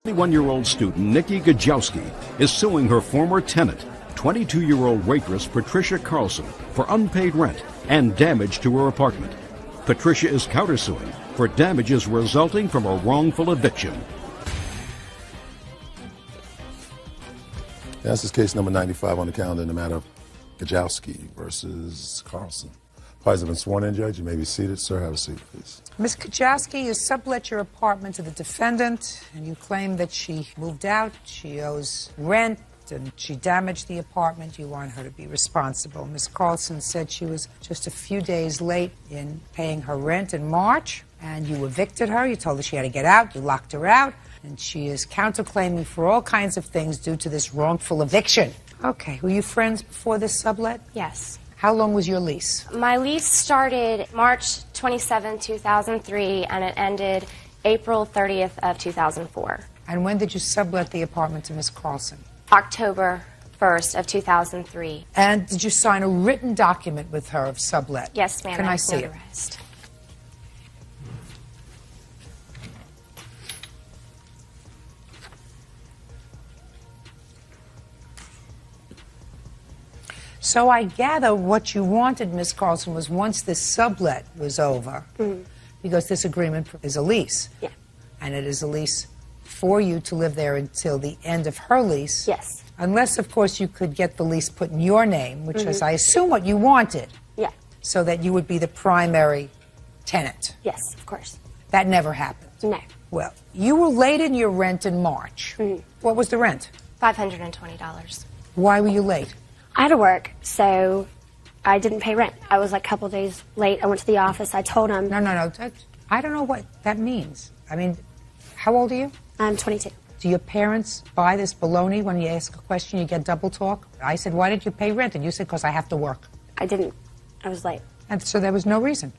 21-year-old student Nikki Gajowski is suing her former tenant, 22-year-old waitress Patricia Carlson, for unpaid rent and damage to her apartment. Patricia is countersuing for damages resulting from a wrongful eviction. This is case number 95 on the calendar in the matter of Gajowski versus Carlson. Parties have been sworn in, Judge. You may be seated. Sir, have a seat, please. Ms. Gajowski, you sublet your apartment to the defendant, and you claim that she moved out, she owes rent, and she damaged the apartment. You want her to be responsible. Ms. Carlson said she was just a few days late in paying her rent in March, and you evicted her. You told her she had to get out. You locked her out, and she is counterclaiming for all kinds of things due to this wrongful eviction. Okay. Were you friends before this sublet? Yes. How long was your lease? My lease started March 27, 2003, and it ended April 30th of 2004. And when did you sublet the apartment to Ms. Carlson? October 1st of 2003. And did you sign a written document with her of sublet? Yes, ma'am. Can I see it? So I gather what you wanted, Ms. Carlson, was once this sublet was over, because this agreement is a lease. Yeah. And it is a lease for you to live there until the end of her lease. Yes. Unless, of course, you could get the lease put in your name, which is, I assume, what you wanted. Yeah. So that you would be the primary tenant. Yes, of course. That never happened. No. Well, you were late in your rent in March. What was the rent? $520. Why were you late? I had to work, so I didn't pay rent. I was like a couple days late. I went to the office. I told them. No. I don't know what that means. I mean, how old are you? I'm 22. Do your parents buy this baloney when you ask a question, you get double talk? I said, why did you pay rent? And you said, because I have to work. I didn't. I was late. And so there was no reason.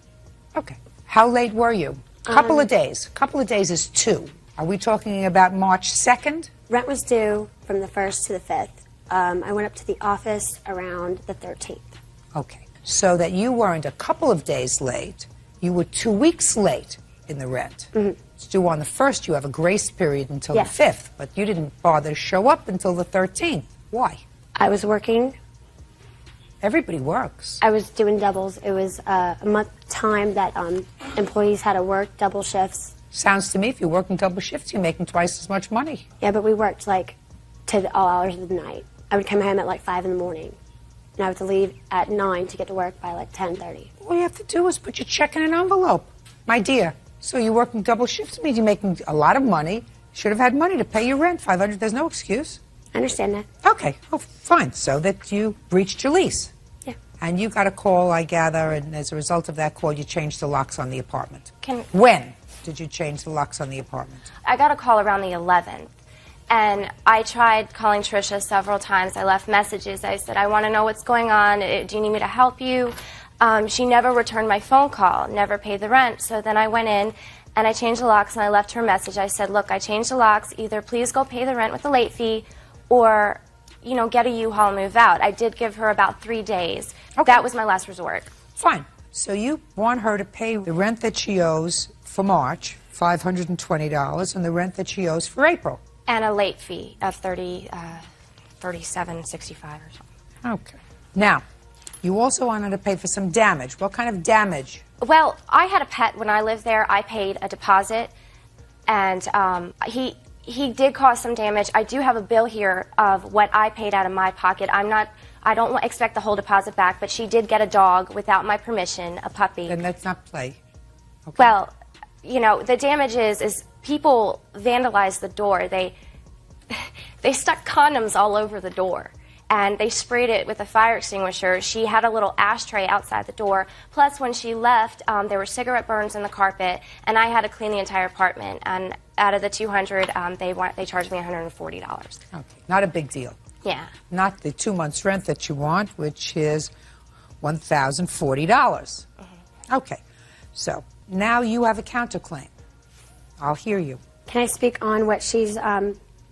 Okay. How late were you? Couple of days. Couple of days is 2. Are we talking about March 2nd? Rent was due from the 1st to the 5th. I went up to the office around the 13th. Okay. So that you weren't a couple of days late, you were 2 weeks late in the rent. It's due on the 1st. You have a grace period until the 5th, but you didn't bother to show up until the 13th. Why? I was working. Everybody works. I was doing doubles. It was a month time that employees had to work double shifts. Sounds to me, if you're working double shifts, you're making twice as much money. Yeah, but we worked like to all hours of the night. I would come home at like 5 in the morning, and I would have to leave at 9 to get to work by like 10:30. All you have to do is put your check in an envelope. My dear, so you're working double shifts means you're making a lot of money. Should have had money to pay your rent, $500. There's no excuse. I understand that. Okay, oh, fine. So that you breached your lease. Yeah. And you got a call, I gather, and as a result of that call, you changed the locks on the apartment. When did you change the locks on the apartment? I got a call around the 11th. And I tried calling Tricia several times. I left messages. I said, I want to know what's going on. Do you need me to help you? She never returned my phone call, never paid the rent. So then I went in and I changed the locks and I left her a message. I said, look, I changed the locks. Either please go pay the rent with the late fee or, you know, get a U-Haul and move out. I did give her about 3 days. Okay. That was my last resort. Fine. So you want her to pay the rent that she owes for March, $520, and the rent that she owes for April. And a late fee of $37.65 or something. Okay. Now, you also wanted to pay for some damage. What kind of damage? Well, I had a pet when I lived there. I paid a deposit, and he did cause some damage. I do have a bill here of what I paid out of my pocket. I don't expect the whole deposit back, but she did get a dog without my permission, a puppy. Then let's not play. Okay. Well, you know, the damage is people vandalized the door. They stuck condoms all over the door, and they sprayed it with a fire extinguisher. She had a little ashtray outside the door. Plus, when she left, there were cigarette burns in the carpet, and I had to clean the entire apartment. And out of the $200, they charged me $140. Okay, not a big deal. Yeah. Not the 2 months' rent that you want, which is $1,040. Okay, so now you have a counterclaim. I'll hear you. Can I speak on what she's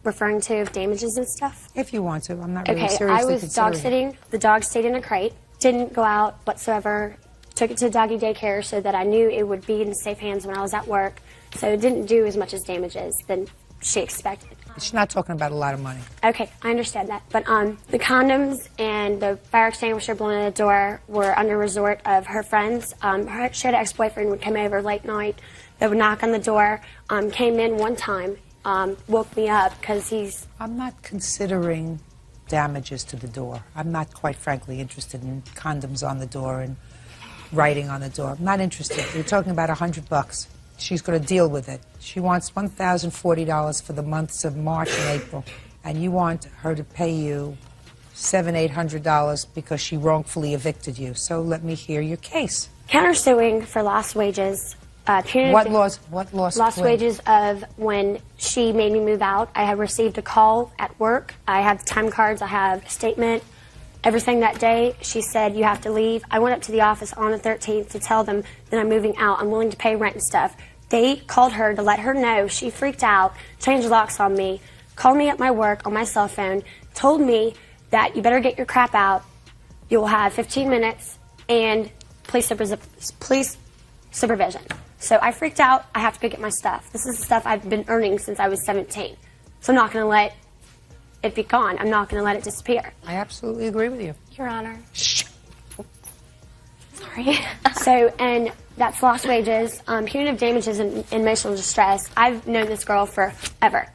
referring to of damages and stuff? If you want to. I'm not really seriously I was considering dog sitting. The dog stayed in a crate. Didn't go out whatsoever. Took it to doggy daycare so that I knew it would be in safe hands when I was at work. So it didn't do as much as damages. Then she expected. She's not talking about a lot of money. Okay, I understand that. But the condoms and the fire extinguisher blown in the door were under resort of her friends. She had an ex-boyfriend would come over late night. They would knock on the door, came in one time, woke me up because he's... I'm not considering damages to the door. I'm not, quite frankly, interested in condoms on the door and writing on the door. I'm not interested. We're talking about $100. She's going to deal with it. She wants $1,040 for the months of March and April, and you want her to pay you $700-800 because she wrongfully evicted you. So let me hear your case. Countersuing for lost wages. What lost Lost wages of when she made me move out. I had received a call at work. I have time cards. I have a statement. Everything that day, she said, you have to leave. I went up to the office on the 13th to tell them that I'm moving out. I'm willing to pay rent and stuff. They called her to let her know. She freaked out, changed locks on me, called me at my work on my cell phone, told me that you better get your crap out. You will have 15 minutes and police supervision. So I freaked out. I have to go get my stuff. This is the stuff I've been earning since I was 17. So I'm not going to let it be gone. I'm not going to let it disappear. I absolutely agree with you. Your Honor. Shh. Sorry. So, and that's lost wages, punitive damages, and emotional distress. I've known this girl forever.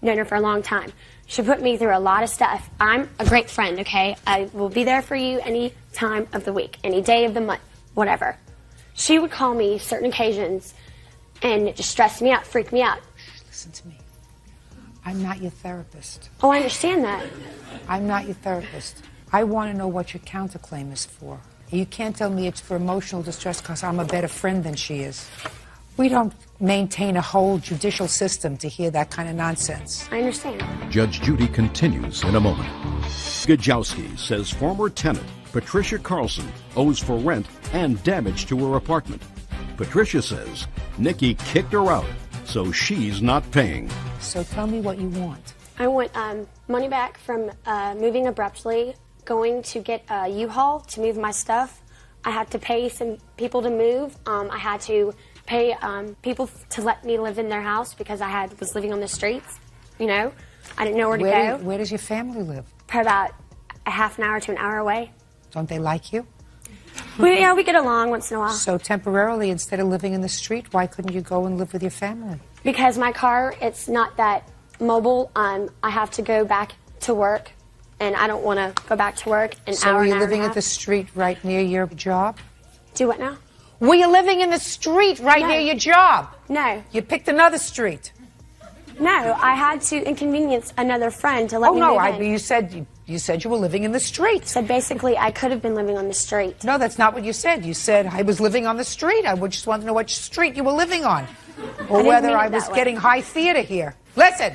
Known her for a long time. She put me through a lot of stuff. I'm a great friend, okay? I will be there for you any time of the week, any day of the month, whatever. She would call me certain occasions and just stress me out, freak me out. Listen to me. I'm not your therapist. Oh, I understand that. I'm not your therapist. I want to know what your counterclaim is for. You can't tell me it's for emotional distress because I'm a better friend than she is. We don't maintain a whole judicial system to hear that kind of nonsense. I understand. Judge Judy continues in a moment. Gajowski says former tenant Patricia Carlson owes for rent and damage to her apartment. Patricia says Nikki kicked her out, so she's not paying. So tell me what you want. I want money back from moving abruptly, going to get a U-Haul to move my stuff. I had to pay some people to move. I had to pay people to let me live in their house because I was living on the streets. You know, I didn't know where to go. Where does your family live? Probably about a half an hour to an hour away. Don't they like you? We get along once in a while. So temporarily, instead of living in the street, why couldn't you go and live with your family? Because my car, it's not that mobile. I have to go back to work, and I don't want to go back to work an hour. So are you living at the street right near your job? Do what now? Were you living in the street right near your job? No. You picked another street. No, I had to inconvenience another friend to let me move in. You said you were living in the street. So basically, I could have been living on the street. No, that's not what you said. You said I was living on the street. I would just want to know what street you were living on, or whether I was getting high theater here. Listen,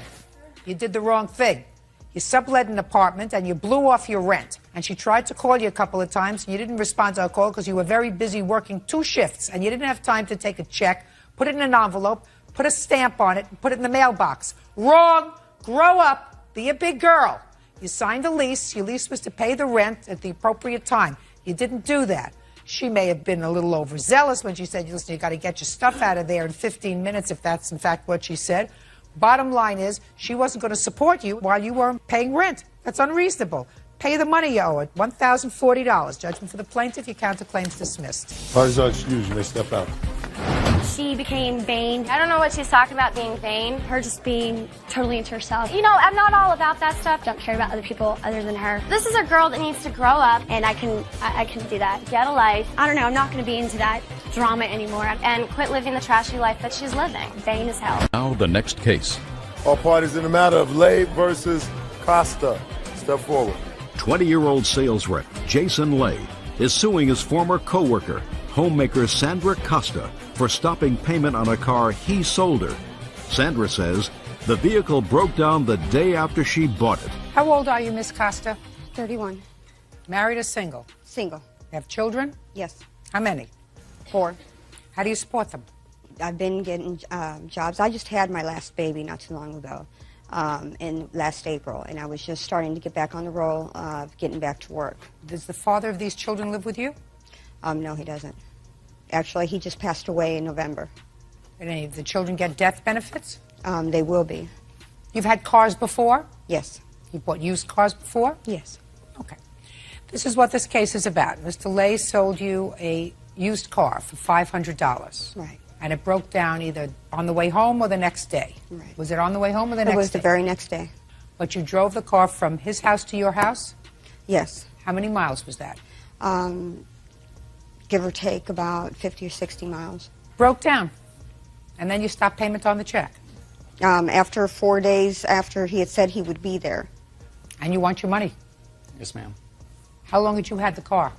you did the wrong thing. You sublet an apartment and you blew off your rent. And she tried to call you a couple of times and you didn't respond to her call because you were very busy working 2 shifts and you didn't have time to take a check, put it in an envelope, put a stamp on it, and put it in the mailbox. Wrong. Grow up. Be a big girl. You signed a lease. Your lease was to pay the rent at the appropriate time. You didn't do that. She may have been a little overzealous when she said, listen, you got to get your stuff out of there in 15 minutes, if that's in fact what she said. Bottom line is, she wasn't going to support you while you weren't paying rent. That's unreasonable. Pay the money you owe it, $1,040. Judgment for the plaintiff, your counterclaim's dismissed. Parties are excused. You may step out. She became vain. I don't know what she's talking about being vain. Her just being totally into herself. You know, I'm not all about that stuff. Don't care about other people other than her. This is a girl that needs to grow up. And I can do that. Get a life. I don't know, I'm not going to be into that drama anymore. And quit living the trashy life that she's living. Vain as hell. Now the next case. All parties in the matter of Lay versus Costa. Step forward. 20-year-old sales rep Jason Lay is suing his former co-worker, homemaker Sandra Costa, for stopping payment on a car he sold her. Sandra says the vehicle broke down the day after she bought it. How old are you, Miss Costa? 31. Married or single? Single. You have children? Yes. How many? 4. How do you support them? I've been getting jobs. I just had my last baby not too long ago, in last April, and I was just starting to get back on the roll of getting back to work. Does the father of these children live with you? No, he doesn't. Actually, he just passed away in November. Did any of the children get death benefits? They will be. You've had cars before? Yes. You bought used cars before? Yes. Okay. This is what this case is about. Mr. Lay sold you a used car for $500. Right. And it broke down either on the way home or the next day. Right. Was it on the way home or the next day? It was the very next day. But you drove the car from his house to your house? Yes. How many miles was that? Give or take about 50 or 60 miles. Broke down. And then you stopped payment on the check. After 4 days after he had said he would be there. And you want your money. Yes, ma'am. How long had you had the car?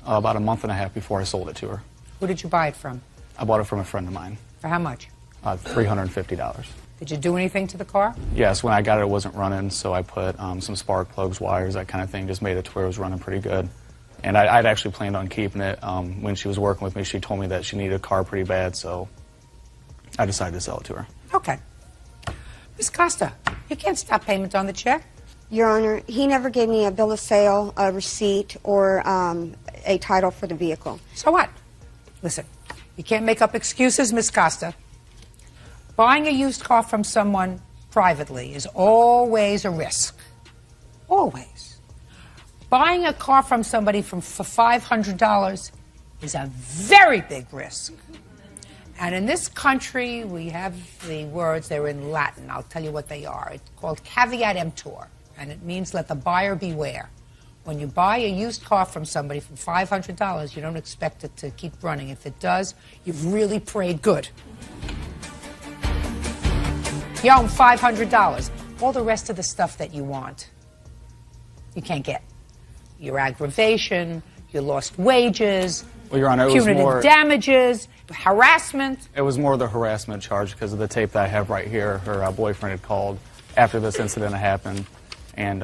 About a month and a half before I sold it to her. Who did you buy it from? I bought it from a friend of mine. For how much? $350. Did you do anything to the car? Yes, when I got it, it wasn't running, so I put some spark plugs, wires, that kind of thing, just made it to where it was running pretty good. And I'd actually planned on keeping it. When she was working with me, she told me that she needed a car pretty bad, so I decided to sell it to her. Okay. Ms. Costa, you can't stop payment on the check. Your Honor, he never gave me a bill of sale, a receipt, or a title for the vehicle. So what? Listen, you can't make up excuses, Ms. Costa. Buying a used car from someone privately is always a risk. Always. Buying a car from somebody for $500 is a very big risk. And in this country, we have the words, they're in Latin. I'll tell you what they are. It's called caveat emptor, and it means let the buyer beware. When you buy a used car from somebody for $500, you don't expect it to keep running. If it does, you've really prayed good. You owe $500. All the rest of the stuff that you want, you can't get. Your aggravation, your lost wages, Well, Your Honor, it was punitive more... damages, harassment. It was more the harassment charge because of the tape that I have right here. Her boyfriend had called after this incident had happened and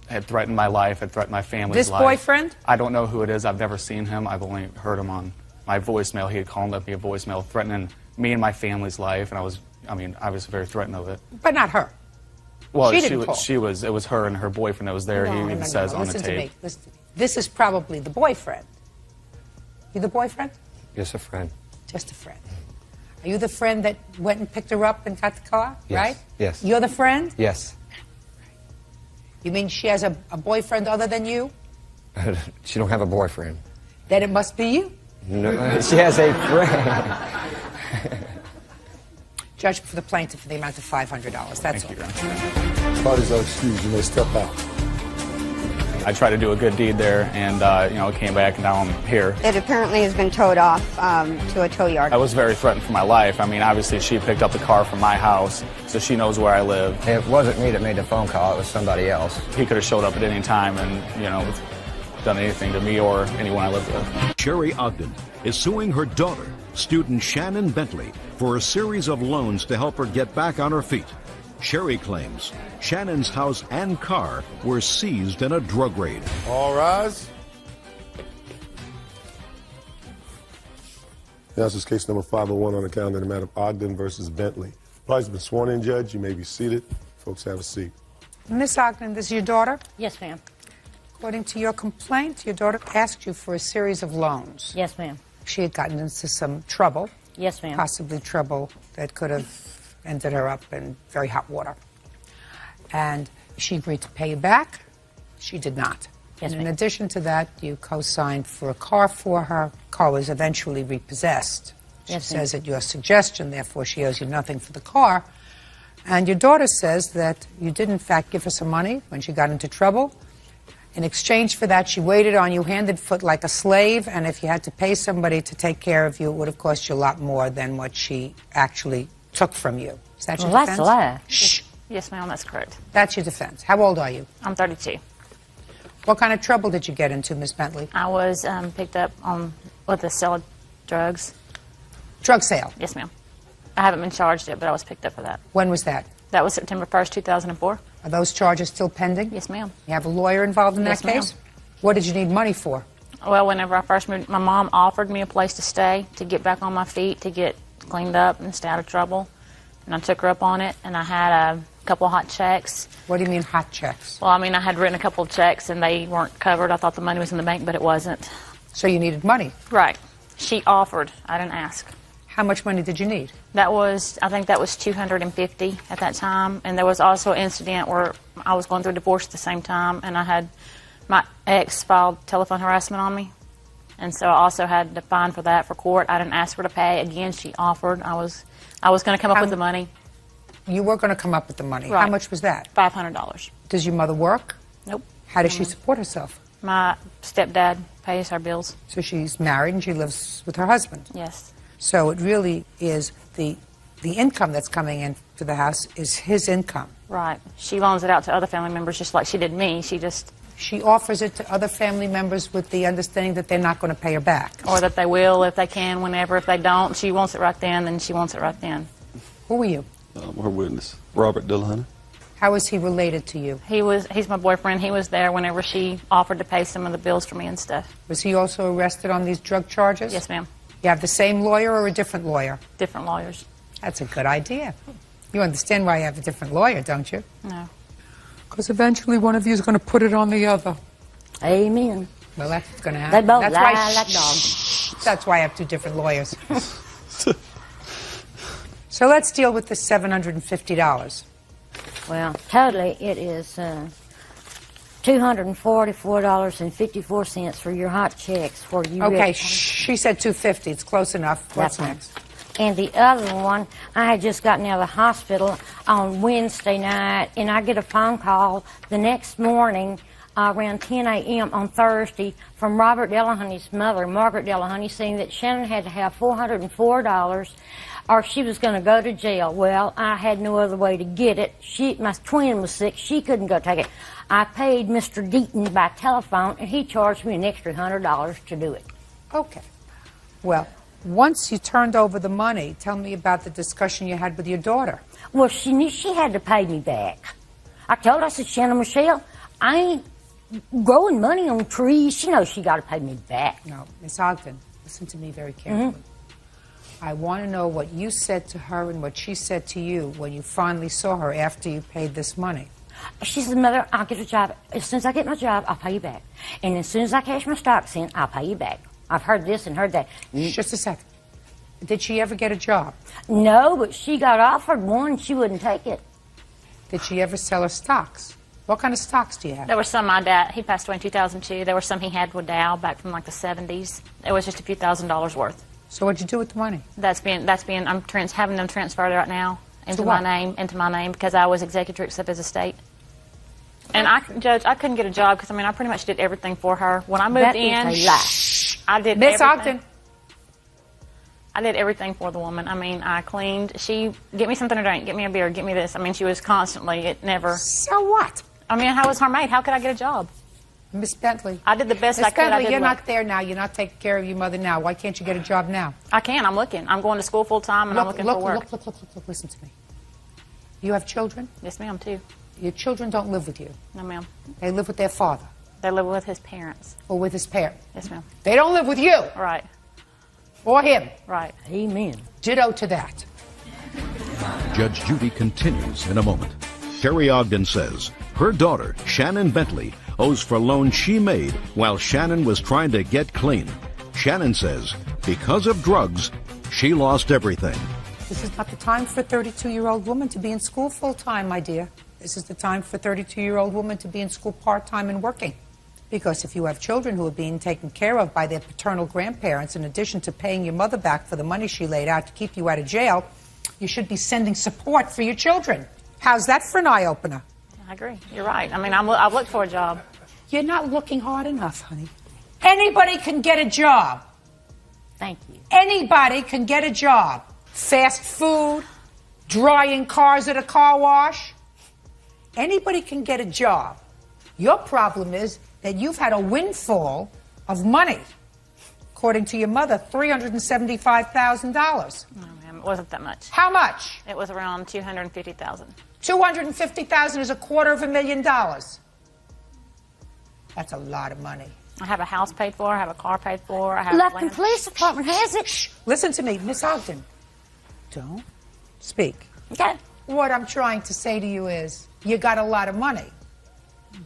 had threatened my life, had threatened my family's life. This boyfriend? I don't know who it is. I've never seen him. I've only heard him on my voicemail. He had called and left me a voicemail threatening me and my family's life, and I was very threatened of it. But not her. Well, She didn't call. it was her and her boyfriend that was there. He even says on the Listen to me. tape. Listen to me. This is probably the boyfriend. You the boyfriend? Just a friend. Just a friend. Are you the friend that went and picked her up and got the car? Yes. Right? Yes. You're the friend? Yes. You mean she has a boyfriend other than you? She don't have a boyfriend. Then it must be you. No, she has a friend. Judgment for the plaintiff for the amount of $500. That's Thank all. you, Your Honor. Parties are excused. You may step out. I tried to do a good deed there, and it came back, and now I'm here. It apparently has been towed off to a tow yard. I was very threatened for my life. I mean, obviously, she picked up the car from my house, so she knows where I live. It wasn't me that made the phone call. It was somebody else. He could have showed up at any time and, done anything to me or anyone I lived with. Sherry Ogden is suing her daughter, student Shannon Bentley, for a series of loans to help her get back on her feet. Sherry claims Shannon's house and car were seized in a drug raid. All rise. This is case number 501 on the calendar, the matter of Ogden versus Bentley. Parties have been sworn in, Judge. You may be seated. Folks, have a seat. Miss Ogden, this is your daughter? Yes, ma'am. According to your complaint, your daughter asked you for a series of loans. Yes, ma'am. She had gotten into some trouble. Yes, ma'am. Possibly trouble that could have ended her up in very hot water. And she agreed to pay you back. She did not. Yes, and in ma'am. addition to that, you co-signed for a car for her. Car was eventually repossessed. She Yes, ma'am. says at your suggestion, therefore, she owes you nothing for the car. And your daughter says that you did, in fact, give her some money when she got into trouble. In exchange for that, she waited on you hand and foot like a slave, and if you had to pay somebody to take care of you, it would have cost you a lot more than what she actually took from you. Is that your Well, defense? that's a lie. Shh. Yes, ma'am, that's correct. That's your defense. How old are you? I'm 32. What kind of trouble did you get into, Miss Bentley? I was picked up with a sale of drugs. Drug sale. Yes, ma'am. I haven't been charged yet, but I was picked up for that. When was that? That was September 1st, 2004. Are those charges still pending? Yes, ma'am. You have a lawyer involved in Yes, that ma'am. case? What did you need money for? Well, whenever I first moved, my mom offered me a place to stay, to get back on my feet, to get cleaned up and stay out of trouble. And I took her up on it, and I had a couple of hot checks. What do you mean hot checks? Well, I mean, I had written a couple of checks, and they weren't covered. I thought the money was in the bank, but it wasn't. So you needed money. Right. She offered. I didn't ask. How much money did you need? I think that was $250 at that time. And there was also an incident where I was going through a divorce at the same time, and I had my ex filed telephone harassment on me. And so I also had to fine for that for court. I didn't ask her to pay. Again, she offered. I was going to come up with the money. You were going to come up with the money. Right. How much was that? $500. Does your mother work? Nope. How does she support herself? My stepdad pays our bills. So she's married and she lives with her husband. Yes. So it really is the income that's coming in to the house is his income. Right. She loans it out to other family members just like she did me. She offers it to other family members with the understanding that they're not going to pay her back. Or that they will if they can, whenever. If they don't, she wants it right then she wants it right then. Who are you? I'm her witness, Robert Dillahunter. How is he related to you? He's my boyfriend. He was there whenever she offered to pay some of the bills for me and stuff. Was he also arrested on these drug charges? Yes, ma'am. You have the same lawyer or a different lawyer? Different lawyers. That's a good idea. You understand why you have a different lawyer, don't you? No. Because eventually one of you is going to put it on the other. Amen. Well, that's what's going to happen. They both that's lie why, like dogs. That's why I have two different lawyers. So let's deal with the $750. Well, totally it is $244.54 for your hot checks for you. Okay, she said $250. It's close enough. What's next? And the other one, I had just gotten out of the hospital on Wednesday night, and I get a phone call the next morning around 10 a.m. on Thursday from Robert Dillahunty's mother, Margaret Dillahunty, saying that Shannon had to have $404 or she was going to go to jail. Well, I had no other way to get it. My twin was sick. She couldn't go take it. I paid Mr. Deaton by telephone, and he charged me an extra $100 to do it. Okay. Well, once you turned over the money, tell me about the discussion you had with your daughter. Well, she knew she had to pay me back. I told her, I said, Shannon Michelle, I ain't growing money on trees. She knows she got to pay me back. No, Miss Ogden, listen to me very carefully. I want to know what you said to her and what she said to you when you finally saw her after you paid this money. She said, Mother, I'll get a job. As soon as I get my job, I'll pay you back. And as soon as I cash my stocks in, I'll pay you back. I've heard this and heard that. Just a second. Did she ever get a job? No, but she got offered one. She wouldn't take it. Did she ever sell her stocks? What kind of stocks do you have? There were some my dad, he passed away in 2002. There were some he had with Dow back from like the 70s. It was just a few $1,000s worth. So what'd you do with the money? I'm having them transferred right now into my name because I was executrix of his estate. And Judge, I couldn't get a job because I pretty much did everything for her. When I moved in, I did Miss everything. Ogden. I did everything for the woman. I cleaned. She, get me something to drink, get me a beer, get me this. She was constantly, it never. So what? How was her maid? How could I get a job? Miss Bentley. I did the best I Miss could. Bentley, you're not there now. You're not taking care of your mother now. Why can't you get a job now? I can. I'm looking. I'm going to school full time and I'm looking for work. Look, listen to me. You have children? Yes, ma'am, too. Your children don't live with you. No, ma'am. They live with their father. They live with his parents. Or with his parents. Yes, ma'am. They don't live with you. Right. Or him. Right. Amen. Ditto to that. Judge Judy continues in a moment. Terry Ogden says her daughter, Shannon Bentley, owes for loans she made while Shannon was trying to get clean. Shannon says because of drugs, she lost everything. This is not the time for a 32-year-old woman to be in school full-time, my dear. This is the time for a 32-year-old woman to be in school part-time and working. Because if you have children who are being taken care of by their paternal grandparents, in addition to paying your mother back for the money she laid out to keep you out of jail, you should be sending support for your children. How's that for an eye-opener? I agree. You're right. I've looked for a job. You're not looking hard enough, honey. Anybody can get a job. Thank you. Anybody can get a job. Fast food, drying cars at a car wash. Anybody can get a job. Your problem is that you've had a windfall of money. According to your mother, $375,000. No, ma'am, it wasn't that much. How much? It was around $250,000. $250,000 is $250,000. That's a lot of money. I have a house paid for. I have a car paid for. I have Lufkin Police Department has it. Shh. Listen to me, Miss Ogden. Don't speak. Okay. What I'm trying to say to you is, you got a lot of money.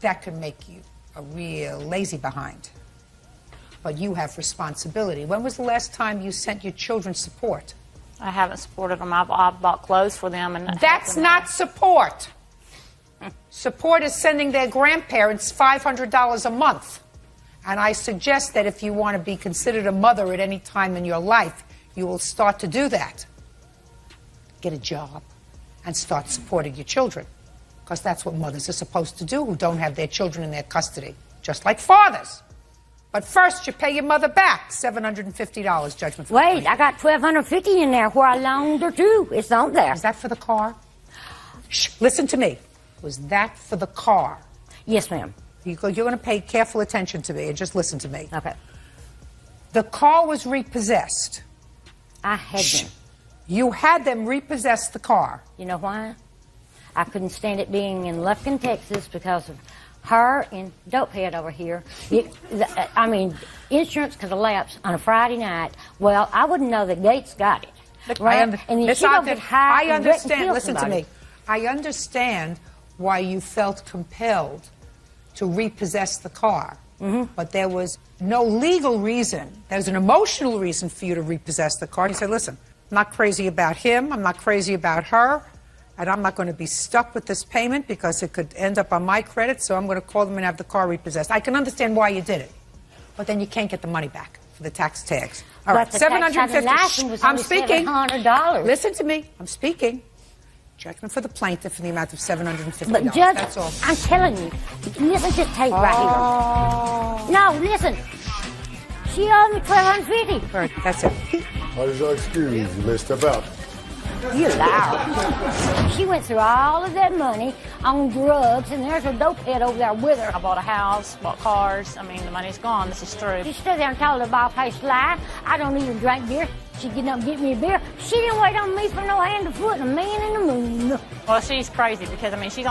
That could make you a real lazy behind. But you have responsibility. When was the last time you sent your children support? I haven't supported them. I've bought clothes for them. And That's not support. Support is sending their grandparents $500 a month. And I suggest that if you want to be considered a mother at any time in your life, you will start to do that. Get a job and start supporting your children. Because that's what mothers are supposed to do who don't have their children in their custody. Just like fathers. But first, you pay your mother back $750 judgment. Wait, I got $1,250 in there where I loaned her to. It's on there. Is that for the car? Shh, listen to me. Was that for the car? Yes, ma'am. You're going to pay careful attention to me and just listen to me. Okay. The car was repossessed. I had them. You had them repossess the car. You know why? I couldn't stand it being in Lufkin, Texas because of her and Dopehead over here. Insurance could have lapsed on a Friday night. Well, I wouldn't know that Gates got it. Look, right? And then she don't get high I and wreck and understand. kill Listen to somebody. me. I understand why you felt compelled to repossess the car. But there was no legal reason. There's an emotional reason for you to repossess the car. You said, listen, I'm not crazy about him. I'm not crazy about her. And I'm not going to be stuck with this payment because it could end up on my credit, so I'm going to call them and have the car repossessed. I can understand why you did it. But then you can't get the money back for the tax tags. All right, $750. I'm speaking. $700. Listen to me. I'm speaking. Judgment for the plaintiff in the amount of $750. But Judge, that's all. I'm telling you, listen to this tape right here. No, listen. She owed me $1,250. That's it. What is your excuse? You may step out. You liar. She went through all of that money on drugs, and there's a dopehead over there with her. I bought a house, bought cars. I mean, the money's gone. This is true. She stood there and told a bald-faced lie. I don't even drink beer. She'd get up and get me a beer. She didn't wait on me for no hand or foot and a man in the moon. Well, she's crazy because, I mean, she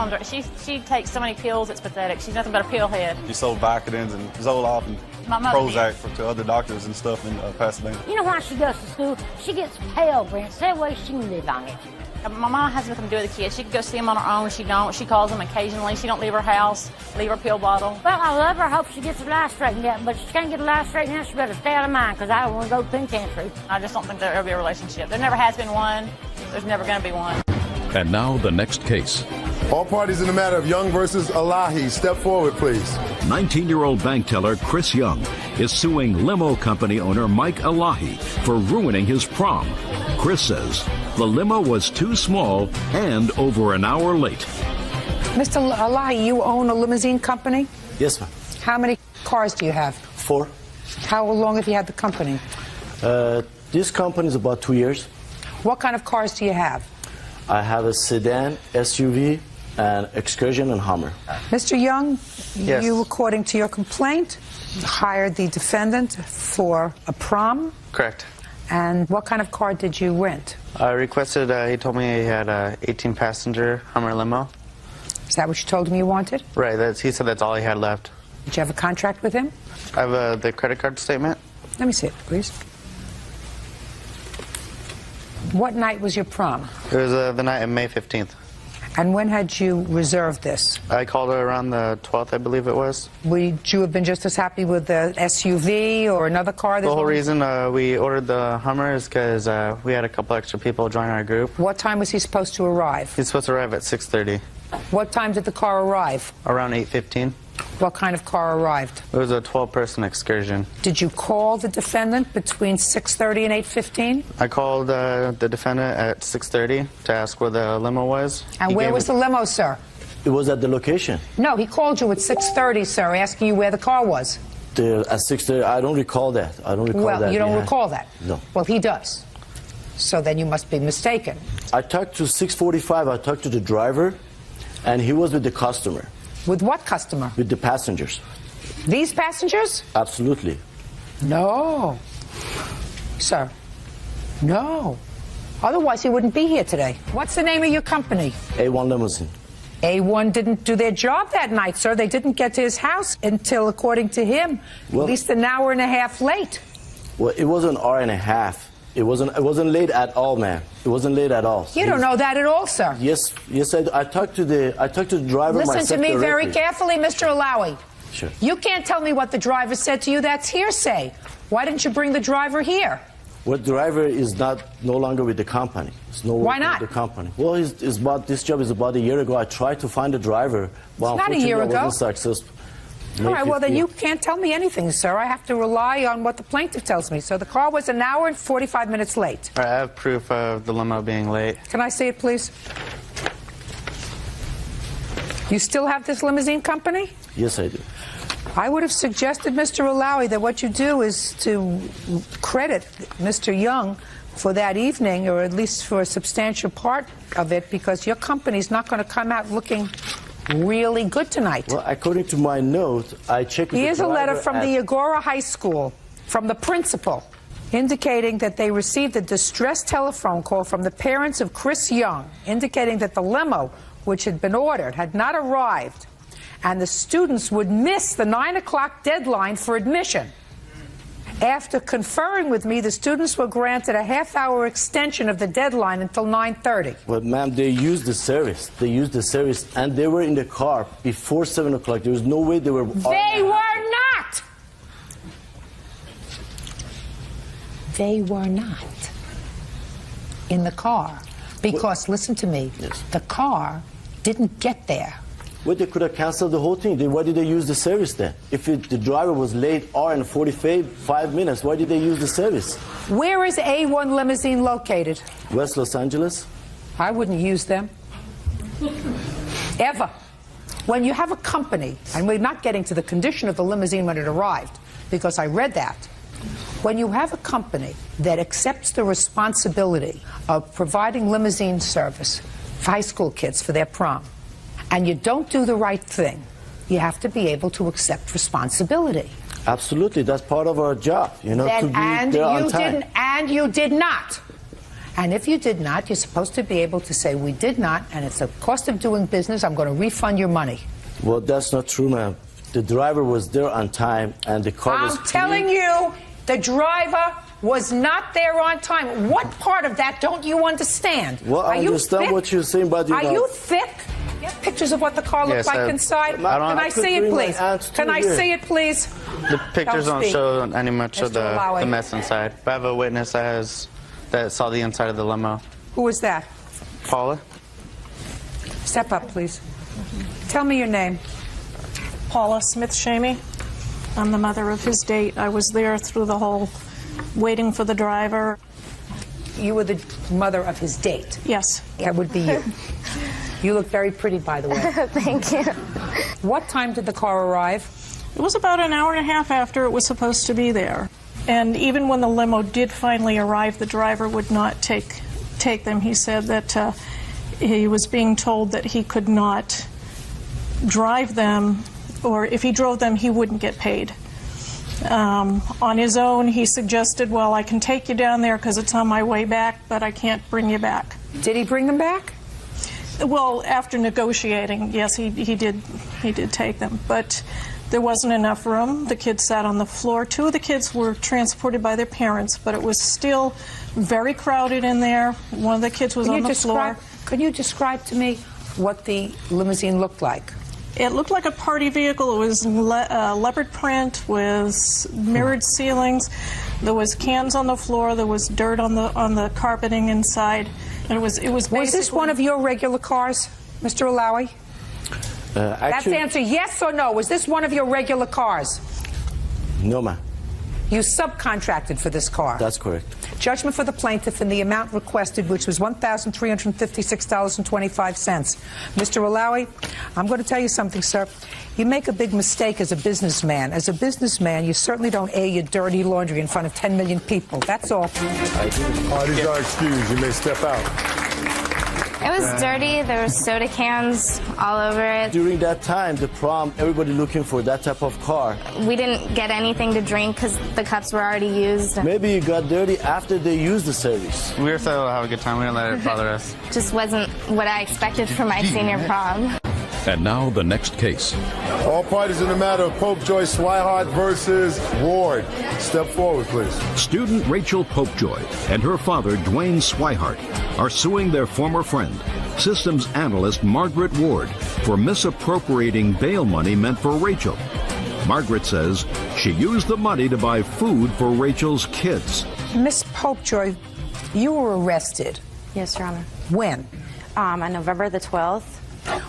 takes so many pills, it's pathetic. She's nothing but a pill head. She sold Vicodins and Zoloft and My mother Prozac to other doctors and stuff in Pasadena. You know why she goes to school? She gets Pell Grants. That way she can live on it. My mom has nothing to do with the kids. She can go see them on her own. She don't. She calls them occasionally. She don't leave her house, leave her pill bottle. Well, I love her. I hope she gets her life straightened out. But if she can't get her life straightened out, she better stay out of mine because I don't want to go to penitentiary. I just don't think there'll ever be a relationship. There never has been one. There's never going to be one. And now the next case. All parties in the matter of Young versus Elahi, step forward, please. 19-year-old bank teller Chris Young is suing limo company owner Mike Elahi for ruining his prom. Chris says the limo was too small and over an hour late. Mr. Elahi, you own a limousine company? Yes, ma'am. How many cars do you have? 4. How long have you had the company? This company is about 2 years. What kind of cars do you have? I have a sedan, SUV, and Excursion and Hummer. Mr. Young, Yes. you, according to your complaint, hired the defendant for a prom. Correct. And what kind of car did you rent? I requested, he told me he had a 18-passenger Hummer limo. Is that what you told him you wanted? Right, he said that's all he had left. Did you have a contract with him? I have the credit card statement. Let me see it, please. What night was your prom? It was the night of May 15th. And when had you reserved this? I called her around the 12th, I believe it was. Would you have been just as happy with the SUV or another car? The whole reason we ordered the Hummer is because we had a couple extra people join our group. What time was he supposed to arrive? He's supposed to arrive at 6:30. What time did the car arrive? Around 8:15. What kind of car arrived? It was a 12-person excursion. Did you call the defendant between 6:30 and 8:15? I called the defendant at 6:30 to ask where the limo was. And where was the limo, sir? It was at the location. No, he called you at 6:30, sir, asking you where the car was. At 6:30, I don't recall that. I don't recall that. Well, you don't yeah. recall that? No. Well, he does. So then you must be mistaken. I talked to 6:45. I talked to the driver, and he was with the customer. With what customer? With the passengers. These passengers? Absolutely. No. Sir. No. Otherwise, he wouldn't be here today. What's the name of your company? A1 Limousine. A1 didn't do their job that night, sir. They didn't get to his house until, according to him, at least an hour and a half late. Well, it was an hour and a half. It wasn't late at all, man. It wasn't late at all. You don't know that at all, sir. Yes, I talked to the driver myself. Listen to me very directly. carefully, Mr. Alawi. Sure. You can't tell me what the driver said to you. That's hearsay. Why didn't you bring the driver here? Well, driver is no longer with the company. It's no Why longer not? with the company. Well, this job is about a year ago. I tried to find a driver, but It's not a year unfortunately I ago. wasn't successful. All right, well, then 15th. you can't tell me anything, sir. I have to rely on what the plaintiff tells me. So the car was an hour and 45 minutes late. All right, I have proof of the limo being late. Can I see it, please? You still have this limousine company? Yes, I do. I would have suggested, Mr. Alawi, that what you do is to credit Mr. Young for that evening, or at least for a substantial part of it, because your company's not going to come out looking really good tonight. Well, according to my note, I checked with Here's the a letter driver from the Agora High School, from the principal, indicating that they received a distress telephone call from the parents of Chris Young, indicating that the limo, which had been ordered, had not arrived, and the students would miss the 9 o'clock deadline for admission. After conferring with me, the students were granted a half-hour extension of the deadline until 9:30. But ma'am, they used the service. They used the service, and they were in the car before 7 o'clock. There was no way they were... They were not! They were not in the car. Because, listen to me, Yes. the car didn't get there. Well, they could have canceled the whole thing. Why did they use the service then? If the driver was late hour and 45 minutes, why did they use the service? Where is A1 Limousine located? West Los Angeles? I wouldn't use them. Ever. When you have a company, and we're not getting to the condition of the limousine when it arrived, because I read that. When you have a company that accepts the responsibility of providing limousine service for high school kids for their prom, and you don't do the right thing, you have to be able to accept responsibility. Absolutely, that's part of our job, you know, to be And there on you time. didn't, and you did not. And if you did not, you're supposed to be able to say, we did not, and it's the cost of doing business, I'm going to refund your money. Well, that's not true, ma'am. The driver was there on time, and the car was I'm telling you, the driver was not there on time. What part of that don't you understand? Well, I Are you understand thick? what you're saying, but Are you thick? You have pictures of what the car looks Yes, like I- inside? I don't- Can I I see could it, bring my please? aunts Can too I here. see it, please? The pictures don't speak. show any much of Mr. Alawi. the mess inside. But I have a witness that saw the inside of the limo. Who was that? Paula? Step up, please. Tell me your name. Paula Smith-Shamey. I'm the mother of his date. I was there through the whole waiting for the driver. You were the mother of his date. Yes. That would be you. You look very pretty, by the way. Thank you. What time did the car arrive? It was about an hour and a half after it was supposed to be there. And even when the limo did finally arrive, the driver would not take them. He said that he was being told that he could not drive them, or if he drove them, he wouldn't get paid. On his own, he suggested, well, I can take you down there because it's on my way back, but I can't bring you back. Did he bring them back? Well, after negotiating, yes, he did take them, but there wasn't enough room. The kids sat on the floor. 2 of the kids were transported by their parents, but it was still very crowded in there. One of the kids was on the floor. Can you describe to me what the limousine looked like? It looked like a party vehicle. It was leopard print with mirrored ceilings. There was cans on the floor. There was dirt on the carpeting inside. And it was Was this one of your regular cars, Mr. Alawi? That's Actually, the answer, yes or no. Was this one of your regular cars? no, ma'am. You subcontracted for this car. That's correct. Judgment for the plaintiff in the amount requested, which was $1,356.25. Mr. Alawi, I'm going to tell you something, sir. You make a big mistake as a businessman. As a businessman, you certainly don't air your dirty laundry in front of 10 million people. That's all. Parties are excused. You may step out. It was dirty. There were soda cans all over it. During that time, the prom, everybody looking for that type of car. We didn't get anything to drink because the cups were already used. Maybe it got dirty after they used the service. We were so have a good time. We didn't let it bother us. Just wasn't what I expected for my senior prom. And now the next case. All parties in the matter of Pope Joyce Swihart versus Ward. Step forward, please. Student Rachel Popejoy and her father, Dwayne Swihart, are suing their former friend, systems analyst Margaret Ward, for misappropriating bail money meant for Rachel. Margaret says she used the money to buy food for Rachel's kids. Miss Popejoy, you were arrested. Yes, Your Honor. When? On November the 12th.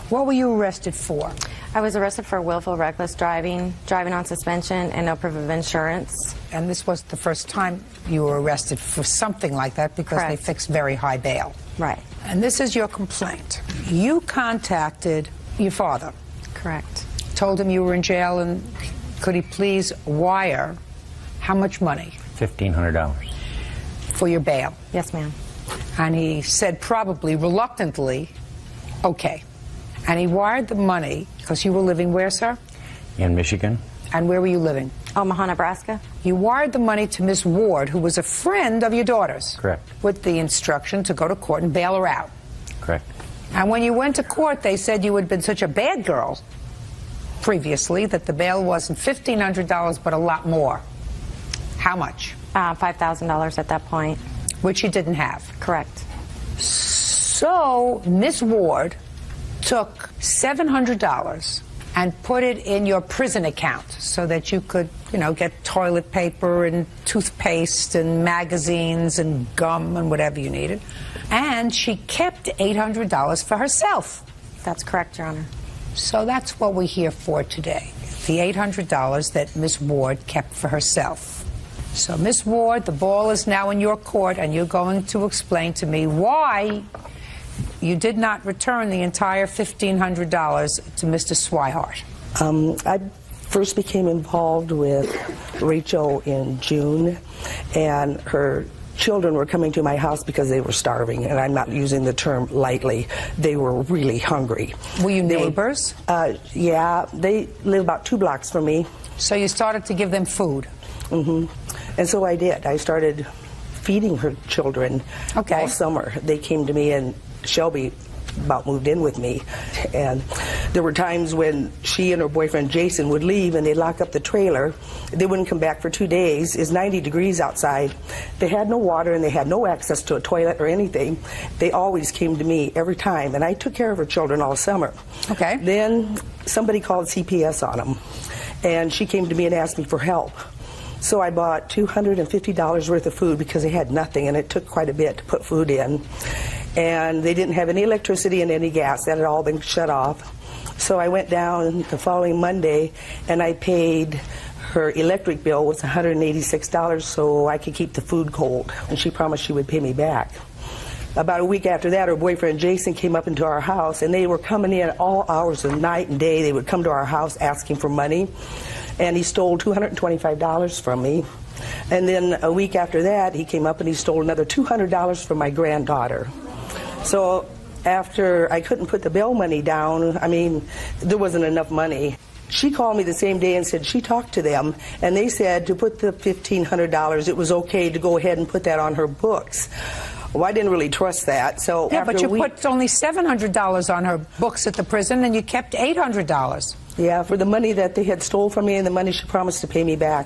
What were you arrested for? I was arrested for willful reckless driving, driving on suspension, and no proof of insurance. And this was the first time you were arrested for something like that because Correct. they fixed very high bail. Right. And this is your complaint. You contacted your father. Correct. Told him you were in jail and could he please wire how much money? $1,500. For your bail. Yes, ma'am. And he said probably reluctantly, okay. And he wired the money because you were living where, sir? In Michigan. And where were you living? Omaha, Nebraska. You wired the money to Miss Ward, who was a friend of your daughter's. Correct. With the instruction to go to court and bail her out. Correct. And when you went to court, they said you had been such a bad girl previously that the bail wasn't $1,500 but a lot more. How much? $5,000 at that point. Which you didn't have. Correct. So Miss Ward took $700 and put it in your prison account so that you could, you know, get toilet paper and toothpaste and magazines and gum and whatever you needed. And she kept $800 for herself. That's correct, Your Honor. So that's what we're here for today. The $800 that Miss Ward kept for herself. So, Miss Ward, the ball is now in your court, and you're going to explain to me why you did not return the entire $1,500 to Mr. Swihart. I first became involved with Rachel in June, and her children were coming to my house because they were starving, and I'm not using the term lightly. They were really hungry. Were you neighbors? Yeah, they live about 2 blocks from me. So you started to give them food? Mm-hmm. And so I did. I started feeding her children all summer. They came to me, and Shelby about moved in with me. And there were times when she and her boyfriend Jason would leave and they'd lock up the trailer. They wouldn't come back for 2 days. It's 90 degrees outside. They had no water and they had no access to a toilet or anything. They always came to me every time, and I took care of her children all summer. Okay. Then somebody called CPS on them, and she came to me and asked me for help. So I bought $250 worth of food because they had nothing, and it took quite a bit to put food in. And they didn't have any electricity and any gas. That had all been shut off. So I went down the following Monday, and I paid her electric bill was $186 so I could keep the food cold. And she promised she would pay me back. About a week after that, her boyfriend Jason came up into our house, and they were coming in all hours of night and day. They would come to our house asking for money. And he stole $225 from me. And then a week after that, he came up and he stole another $200 from my granddaughter. So after I couldn't put the bail money down, I mean, there wasn't enough money. She called me the same day and said she talked to them, and they said to put the $1,500, it was okay to go ahead and put that on her books. Well, I didn't really trust that. So yeah, after but you put only $700 on her books at the prison, and you kept $800. Yeah, for the money that they had stole from me and the money she promised to pay me back.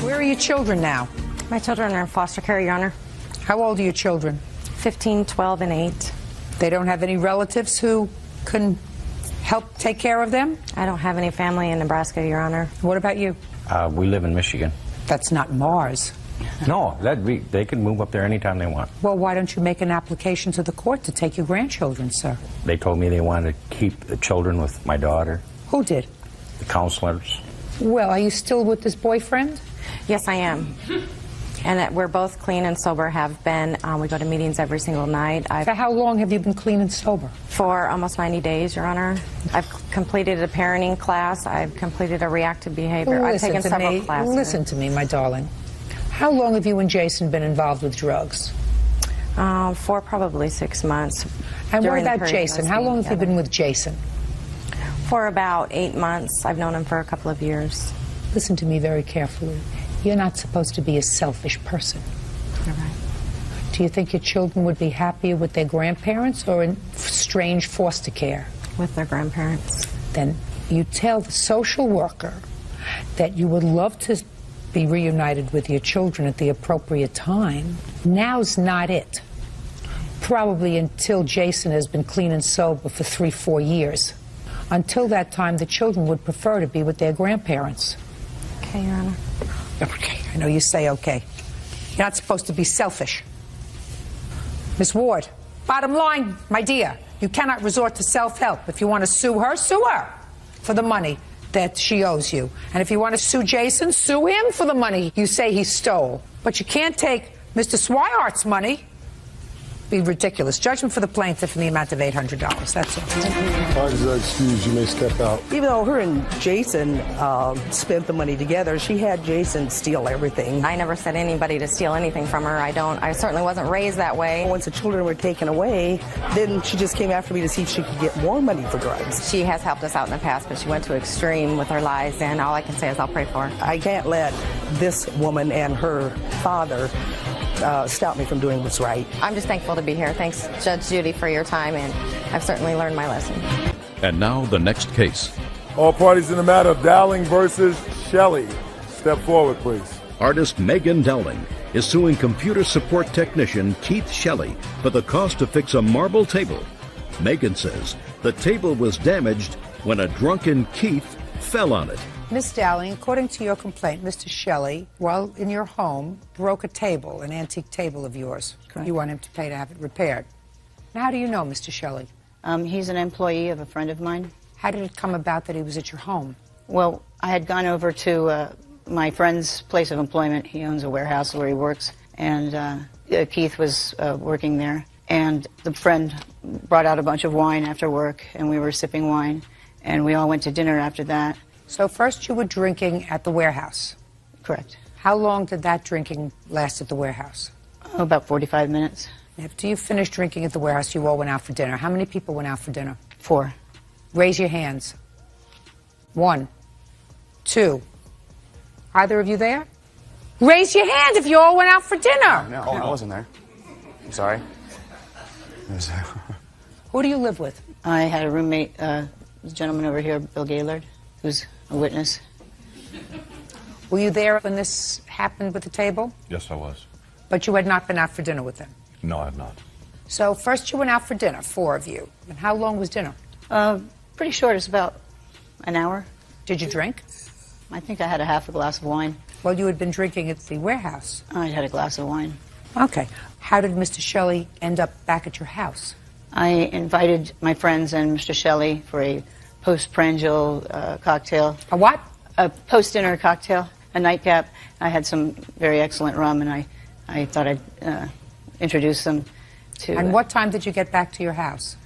Where are your children now? My children are in foster care, Your Honor. How old are your children? 15, 12, and 8. They don't have any relatives who can help take care of them? I don't have any family in Nebraska, Your Honor. What about you? We live in Michigan. That's not Mars. No, they can move up there anytime they want. Well, why don't you make an application to the court to take your grandchildren, sir? They told me they wanted to keep the children with my daughter. Who did? The counselors. Well, are you still with this boyfriend? Yes, I am. And we're both clean and sober, have been. We go to meetings every single night. For how long have you been clean and sober? For almost 90 days, Your Honor. I've completed a parenting class. I've completed a reactive behavior. I've taken several classes. Listen to me, my darling. How long have you and Jason been involved with drugs? For probably 6 months. And what about Jason? How long have you been with Jason? For about 8 months. I've known him for a couple of years. Listen to me very carefully. You're not supposed to be a selfish person. You're right. Do you think your children would be happier with their grandparents or in strange foster care? With their grandparents. Then you tell the social worker that you would love to be reunited with your children at the appropriate time. Now's not it. Probably until Jason has been clean and sober for 3-4 years. Until that time, the children would prefer to be with their grandparents. Okay, Your Honor. Okay, I know you say okay. You're not supposed to be selfish. Miss Ward, bottom line, my dear, you cannot resort to self-help. If you want to sue her for the money that she owes you. And if you want to sue Jason, sue him for the money you say he stole. But you can't take Mr. Swihart's money. Be ridiculous. Judgment for the plaintiff in the amount of $800. That's all. Parties are excused. You may step out. Even though her and Jason spent the money together, she had Jason steal everything. I never said anybody to steal anything from her. I certainly wasn't raised that way. Once the children were taken away, then she just came after me to see if she could get more money for drugs. She has helped us out in the past, but she went to extreme with her lies, and all I can say is I'll pray for her. I can't let this woman and her father stop me from doing what's right. I'm just thankful to be here. Thanks, Judge Judy, for your time, and I've certainly learned my lesson. And now the next case. All parties in the matter of Dowling versus Shelley. Step forward, please. Artist Megan Dowling is suing computer support technician Keith Shelley for the cost to fix a marble table. Megan says the table was damaged when a drunken Keith fell on it. Miss Dowling, according to your complaint, Mr. Shelley, while in your home, broke a table, an antique table of yours. Correct. You want him to pay to have it repaired. Now, how do you know Mr. Shelley? He's an employee of a friend of mine. How did it come about that he was at your home? Well, I had gone over to my friend's place of employment. He owns a warehouse where he works, and Keith was working there. And the friend brought out a bunch of wine after work, and we were sipping wine, and we all went to dinner after that. So first you were drinking at the warehouse? Correct. How long did that drinking last at the warehouse? Oh, about 45 minutes. After you finished drinking at the warehouse, you all went out for dinner. How many people went out for dinner? 4. Raise your hands. 1, 2. Either of you there? Raise your hand if you all went out for dinner. No, I wasn't there. I'm sorry. Who do you live with? I had a roommate, this gentleman over here, Bill Gaylord, who's a witness. Were you there when this happened with the table? Yes, I was. But you had not been out for dinner with them? No, I have not. So first you went out for dinner, 4 of you. And how long was dinner? Pretty short. It's about an hour. Did you drink? I think I had a half a glass of wine. Well, you had been drinking at the warehouse. I had a glass of wine. Okay. How did Mr. Shelley end up back at your house? I invited my friends and Mr. Shelley for a postprandial cocktail. A what? A post-dinner cocktail, a nightcap. I had some very excellent rum, and I thought I'd introduce them to... And what time did you get back to your house?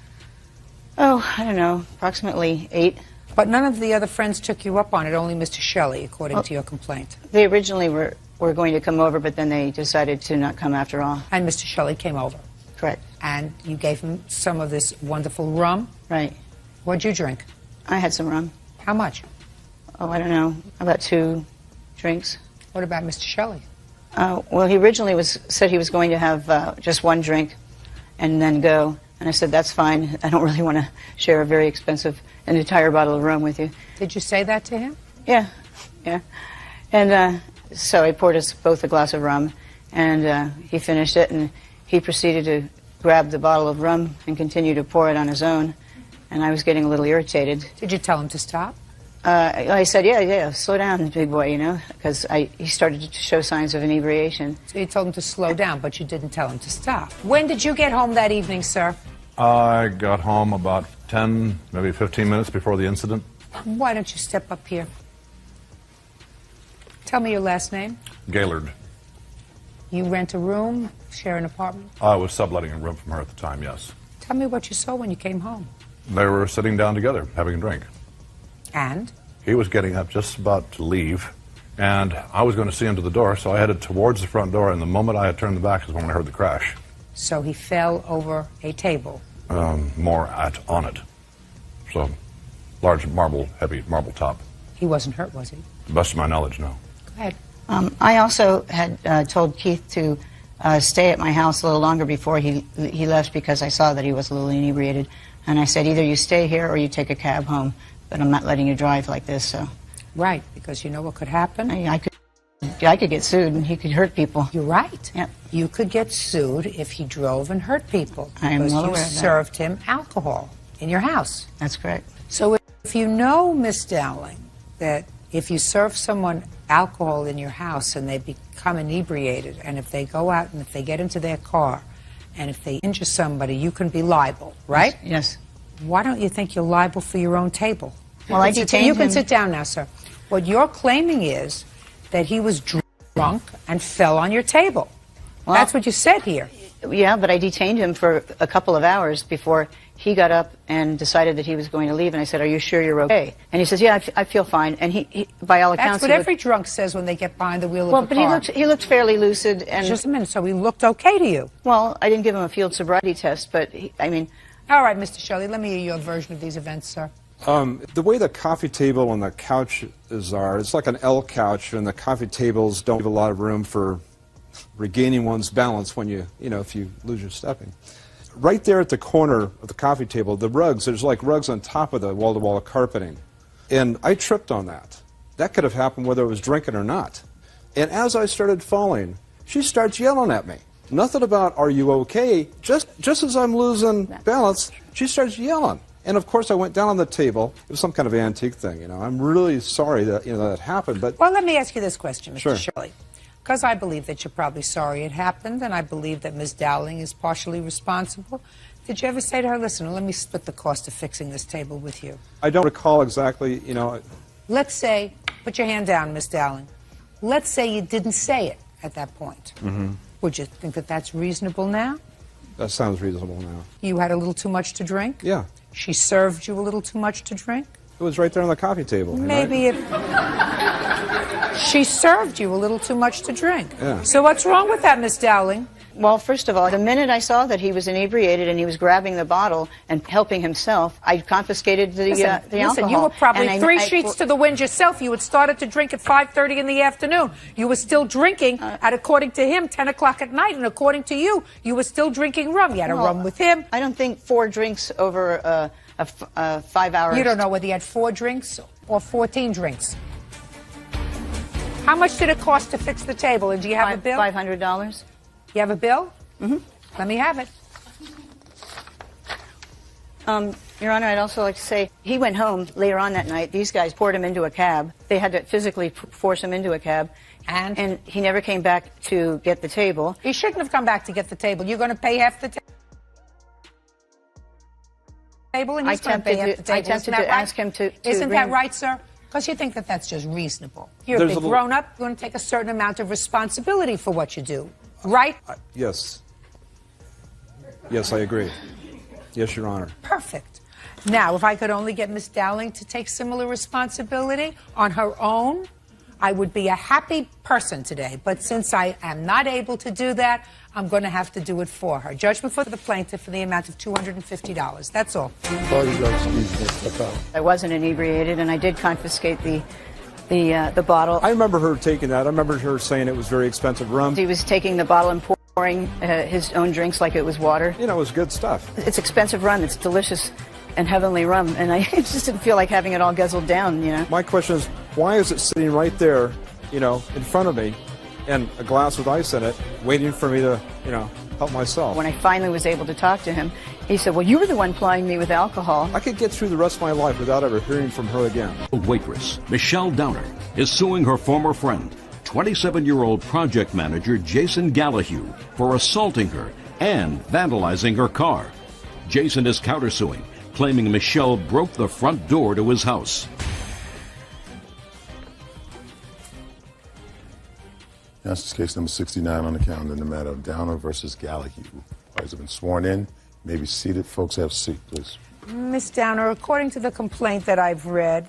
Oh, I don't know, approximately 8. But none of the other friends took you up on it, only Mr. Shelley, according to your complaint. They originally were going to come over, but then they decided to not come after all. And Mr. Shelley came over? Correct. And you gave him some of this wonderful rum? Right. What'd you drink? I had some rum. How much? Oh, I don't know, about 2 drinks. What about Mr. Shelley? Well, he originally said he was going to have just 1 drink and then go. And I said, that's fine. I don't really want to share a very expensive, an entire bottle of rum with you. Did you say that to him? Yeah, yeah. And so I poured us both a glass of rum, and he finished it, and he proceeded to grab the bottle of rum and continue to pour it on his own. And I was getting a little irritated. Did you tell him to stop? I said, yeah, slow down, big boy, you know, because he started to show signs of inebriation. So you told him to slow down, but you didn't tell him to stop. When did you get home that evening, sir? I got home about 10, maybe 15 minutes before the incident. Why don't you step up here? Tell me your last name. Gaylord. You rent a room, share an apartment? I was subletting a room from her at the time, yes. Tell me what you saw when you came home. They were sitting down together, having a drink. And? He was getting up, just about to leave, and I was going to see him to the door, so I headed towards the front door, and the moment I had turned the back is when I heard the crash. So he fell over a table? More on it. So, large marble, heavy marble top. He wasn't hurt, was he? To the best of my knowledge, no. Go ahead. I also had told Keith to stay at my house a little longer before he left because I saw that he was a little inebriated. And I said, either you stay here or you take a cab home, but I'm not letting you drive like this, so... Right, because you know what could happen? I could get sued and he could hurt people. You're right. Yep. You could get sued if he drove and hurt people. I'm well aware of that. Because you served him alcohol in your house. That's correct. So if you know, Miss Dowling, that if you serve someone alcohol in your house and they become inebriated, and if they go out and if they get into their car and if they injure somebody, you can be liable, right? Yes. Why don't you think you're liable for your own table? Well, I detained him. You can sit down now, sir. What you're claiming is that he was drunk and fell on your table. Well, that's what you said here. Yeah, but I detained him for a couple of hours before he got up and decided that he was going to leave. And I said, "Are you sure you're okay?" And he says, "Yeah, I feel fine." And he by all accounts, that's what every drunk says when they get behind the wheel of a car. Well, but he looked fairly lucid. And just a minute. So he looked okay to you? Well, I didn't give him a field sobriety test, but I mean. All right, Mr. Shelley, let me hear your version of these events, sir. The way the coffee table and the couches are, it's like an L couch, and the coffee tables don't give a lot of room for regaining one's balance when if you lose your stepping. Right there at the corner of the coffee table, the rugs, there's like rugs on top of the wall-to-wall carpeting. And I tripped on that. That could have happened whether I was drinking or not. And as I started falling, she starts yelling at me. Nothing about, "Are you okay?" Just as I'm losing balance, she starts yelling. And of course, I went down on the table. It was some kind of antique thing, I'm really sorry that that happened, but. Well, let me ask you this question, Mr. Sure. Shirley. Because I believe that you're probably sorry it happened, and I believe that Ms. Dowling is partially responsible. Did you ever say to her, "Listen, let me split the cost of fixing this table with you"? I don't recall exactly, Let's say, put your hand down, Ms. Dowling. Let's say you didn't say it at that point. Mm-hmm. Would you think that that's reasonable now? That sounds reasonable now. You had a little too much to drink? Yeah. She served you a little too much to drink? It was right there on the coffee table. Maybe she served you a little too much to drink. Yeah. So what's wrong with that, Miss Dowling? Well, first of all, the minute I saw that he was inebriated and he was grabbing the bottle and helping himself, I confiscated the alcohol. Listen, you were probably three sheets to the wind yourself. You had started to drink at 5:30 in the afternoon. You were still drinking at, according to him, 10 o'clock at night, and according to you, you were still drinking rum. You had a rum with him. I don't think 4 drinks over a 5 hour. You don't know whether he had 4 drinks or 14 drinks. How much did it cost to fix the table? And do you have a bill? $500. You have a bill? Mm-hmm. Let me have it. Your Honor, I'd also like to say he went home later on that night. These guys poured him into a cab. They had to physically force him into a cab. And he never came back to get the table. He shouldn't have come back to get the table. You're going to pay half the table, and he's going to pay half the table. I attempted to ask him to Isn't that right, sir? Because you think that that's just reasonable. You're a big grown-up. You're going to take a certain amount of responsibility for what you do. Right? Yes. Yes, I agree. Yes, Your Honor. Perfect. Now, if I could only get Miss Dowling to take similar responsibility on her own, I would be a happy person today. But since I am not able to do that, I'm going to have to do it for her. Judgment for the plaintiff for the amount of $250. That's all. I wasn't inebriated, and I did confiscate the bottle. I remember her taking that. I remember her saying it was very expensive rum. He was taking the bottle and pouring his own drinks like it was water. It was good stuff. It's expensive rum. It's delicious and heavenly rum, and I just didn't feel like having it all guzzled down, My question is, why is it sitting right there, in front of me, and a glass with ice in it, waiting for me to, help myself? When I finally was able to talk to him, he said, "Well, you were the one plying me with alcohol." I could get through the rest of my life without ever hearing from her again. Waitress Michelle Downer is suing her former friend, 27-year-old project manager Jason Gallahue, for assaulting her and vandalizing her car. Jason is countersuing, claiming Michelle broke the front door to his house. This is case number 69 on the calendar in the matter of Downer versus Gallahue. Parties have been sworn in. You may be seated. Folks, have a seat, please. Miss Downer, according to the complaint that I've read,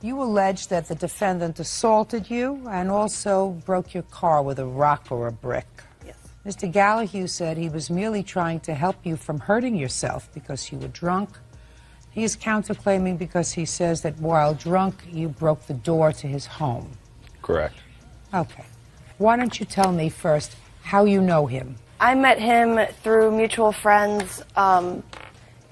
you allege that the defendant assaulted you and also broke your car with a rock or a brick. Yes. Mr. Gallahue said he was merely trying to help you from hurting yourself because you were drunk. He is counterclaiming because he says that while drunk, you broke the door to his home. Correct. Okay. Why don't you tell me first how you know him? I met him through mutual friends and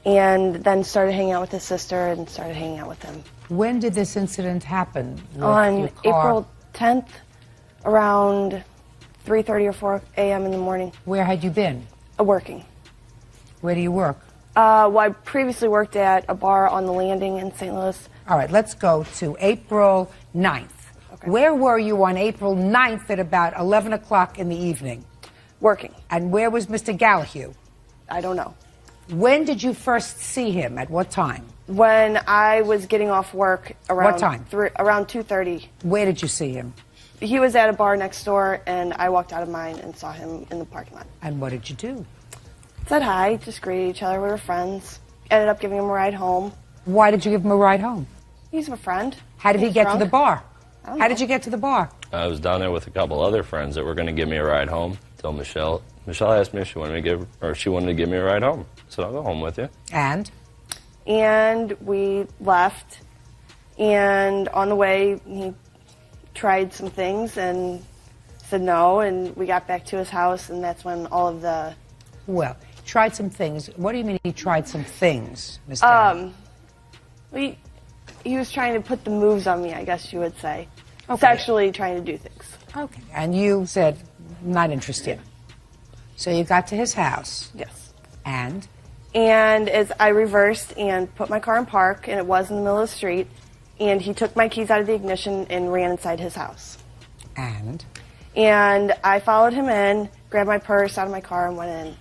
then started hanging out with his sister and started hanging out with him. When did this incident happen? On your car? April 10th, around 3:30 or 4 a.m. in the morning. Where had you been? Working. Where do you work? Well, I previously worked at a bar on the Landing in St. Louis. All right, let's go to April 9th. Where were you on April 9th at about 11 o'clock in the evening? Working. And where was Mr. Gallahue? I don't know. When did you first see him? At what time? When I was getting off work around What time? Around 2:30. Where did you see him? He was at a bar next door, and I walked out of mine and saw him in the parking lot. And what did you do? Said hi, just greeted each other. We were friends. Ended up giving him a ride home. Why did you give him a ride home? He's a friend. How did he get to the bar? I don't How did you get to the bar? I was down there with a couple other friends that were going to give me a ride home. Till Michelle asked me if she wanted to give me a ride home. I said, I'll go home with you. And we left, and on the way he tried some things and said no, and we got back to his house, and that's when all of the... Well, tried some things. What do you mean he tried some things, Ms. Downey? He was trying to put the moves on me, I guess you would say. Okay. Sexually trying to do things. Okay. And you said, not interested. So you got to his house. Yes. And? And as I reversed and put my car in park, and it was in the middle of the street, and he took my keys out of the ignition and ran inside his house. And? And I followed him in, grabbed my purse out of my car, and went in.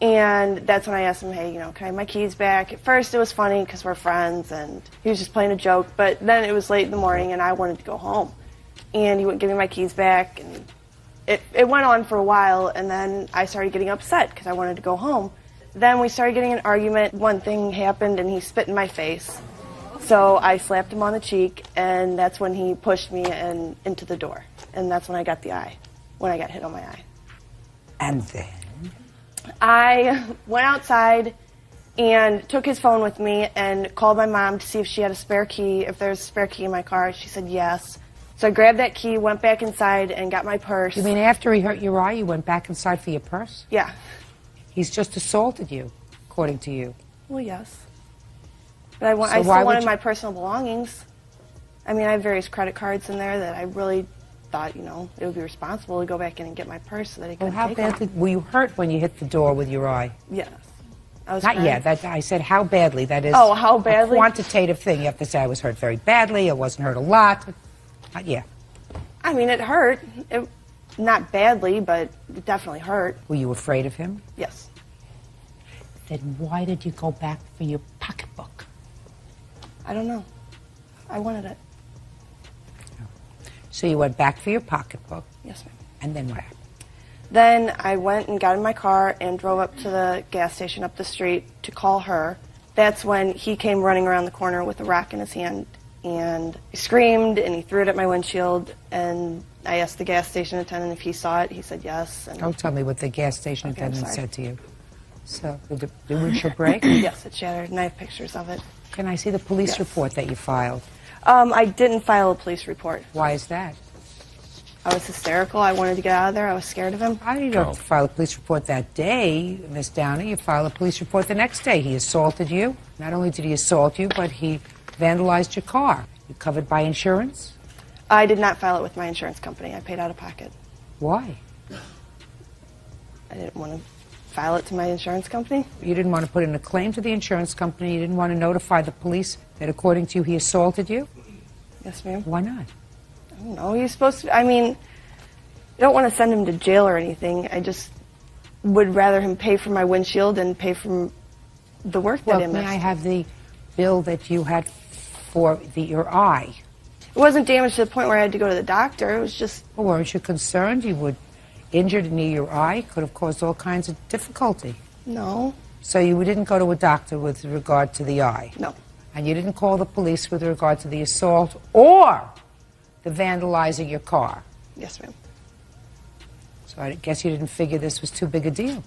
And that's when I asked him, hey, can I have my keys back? At first it was funny because we're friends, and he was just playing a joke, but then it was late in the morning, and I wanted to go home. And he wouldn't give me my keys back, and it went on for a while, and then I started getting upset because I wanted to go home. Then we started getting an argument. One thing happened, and he spit in my face. So I slapped him on the cheek, and that's when he pushed me into the door. And that's when I got when I got hit on my eye. And then? I went outside and took his phone with me and called my mom to see if she had a spare key, if there was a spare key in my car. She said yes. So I grabbed that key, went back inside, and got my purse. You mean after he hurt your eye, you went back inside for your purse? Yeah. He's just assaulted you, according to you. Well, yes. But I still wanted my personal belongings. I mean, I have various credit cards in there that I really thought, it would be responsible to go back in and get my purse so that he couldn't take them. How badly were you hurt when you hit the door with your eye? Yes. I was Not hurt. yet. I said how badly. That is how badly? A quantitative thing. You have to say I was hurt very badly. I wasn't hurt a lot. Not yet. I mean, it hurt. Not badly, but it definitely hurt. Were you afraid of him? Yes. Then why did you go back for your pocketbook? I don't know. I wanted it. So you went back for your pocketbook? Yes, ma'am. And then what happened? Then I went and got in my car and drove up to the gas station up the street to call her. That's when he came running around the corner with a rock in his hand, and he screamed and he threw it at my windshield, and I asked the gas station attendant if he saw it. He said yes. And don't tell me what the gas station attendant said to you. So, did the windshield break? Yes, it shattered, and I have pictures of it. Can I see the police report that you filed? I didn't file a police report. Why is that? I was hysterical. I wanted to get out of there. I was scared of him. You don't have to file a police report that day, Miss Downey. You file a police report the next day. He assaulted you. Not only did he assault you, but he vandalized your car. You covered by insurance? I did not file it with my insurance company. I paid out of pocket. Why? I didn't want to file it to my insurance company. You didn't want to put in a claim to the insurance company? You didn't want to notify the police that, according to you, he assaulted you? Yes, ma'am. Why not? I don't know. He's supposed to... I mean, I don't want to send him to jail or anything. I just would rather him pay for my windshield and pay for the work that I missed. May I have the bill that you had for your eye? It wasn't damaged to the point where I had to go to the doctor. It was just... Well, weren't you concerned? You would injured near your eye could have caused all kinds of difficulty. No. So you didn't go to a doctor with regard to the eye? No. And you didn't call the police with regard to the assault or the vandalizing your car? Yes, ma'am. So I guess you didn't figure this was too big a deal.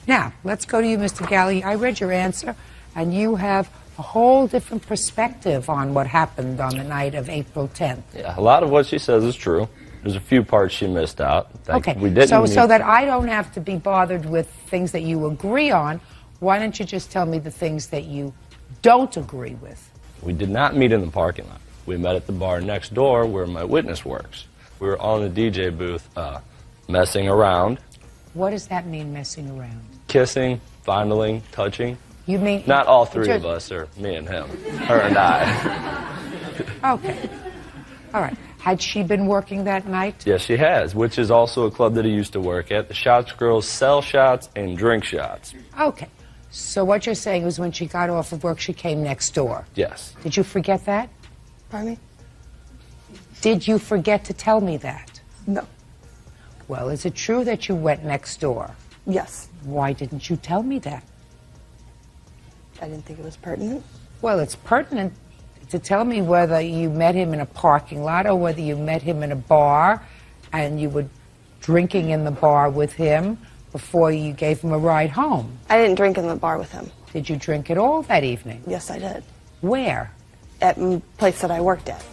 Now, let's go to you, Mr. Galley. I read your answer, and you have a whole different perspective on what happened on the night of April 10th. Yeah, a lot of what she says is true. There's a few parts she missed out. Okay, we didn't so that I don't have to be bothered with things that you agree on, why don't you just tell me the things that you don't agree with? We did not meet in the parking lot. We met at the bar next door where my witness works. We were on the DJ booth messing around. What does that mean, messing around? Kissing, fondling, touching. You mean... Not all three of us, or me and him. Her and I. Okay. All right. Had she been working that night? Yes, she has, which is also a club that he used to work at. The Shots Girls sell shots and drink shots. Okay. So what you're saying is when she got off of work, she came next door. Yes. Did you forget that? Pardon me? Did you forget to tell me that? No. Well, is it true that you went next door? Yes. Why didn't you tell me that? I didn't think it was pertinent. Well, it's pertinent to tell me whether you met him in a parking lot or whether you met him in a bar and you were drinking in the bar with him before you gave him a ride home. I didn't drink in the bar with him. Did you drink at all that evening? Yes, I did. Where? At the place that I worked at.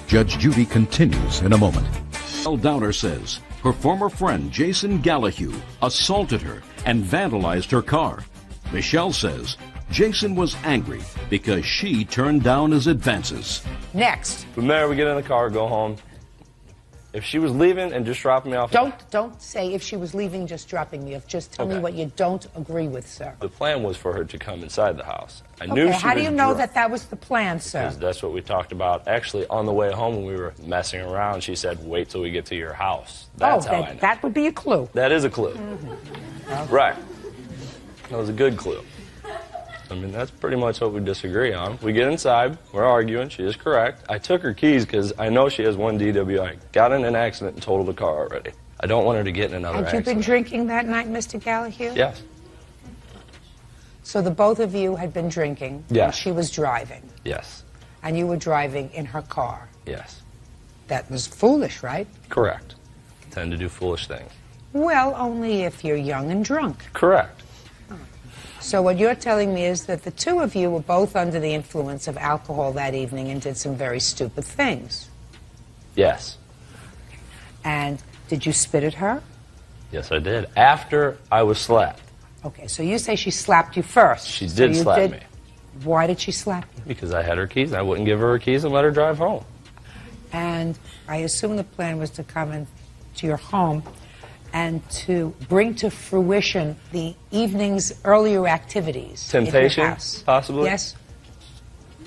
Judge Judy continues in a moment. Michelle Downer says her former friend Jason Gallahue assaulted her and vandalized her car. Michelle says Jason was angry because she turned down his advances. Next. From there, we get in the car, go home. If she was leaving and just dropping me off... Don't say if she was leaving, just dropping me off. Just tell me what you don't agree with, sir. The plan was for her to come inside the house. I knew she how do was you know drunk. that was the plan, sir? Because that's what we talked about. Actually, on the way home when we were messing around, she said, wait till we get to your house. That's how I know. That would be a clue. That is a clue. Mm-hmm. Right. That was a good clue. I mean, that's pretty much what we disagree on. We get inside, we're arguing, she is correct. I took her keys because I know she has one DWI. Got in an accident and totaled the car already. I don't want her to get in another Had you accident. been drinking that night, Mr. Gallahue? Yes. So the both of you had been drinking, and Yes. she was driving, Yes. and you were driving in her car. Yes. That was foolish, right? Correct. Tend to do foolish things. Well, only if you're young and drunk. Correct. So what you're telling me is that the two of you were both under the influence of alcohol that evening and did some very stupid things. Yes. And did you spit at her? Yes, I did. After I was slapped. Okay, so you say she slapped you first. She So did you slap me. Why did she slap you? Because I had her keys. I wouldn't give her her keys and let her drive home. And I assume the plan was to come into your home and to bring to fruition the evening's earlier activities in your Temptation, house. possibly? Yes?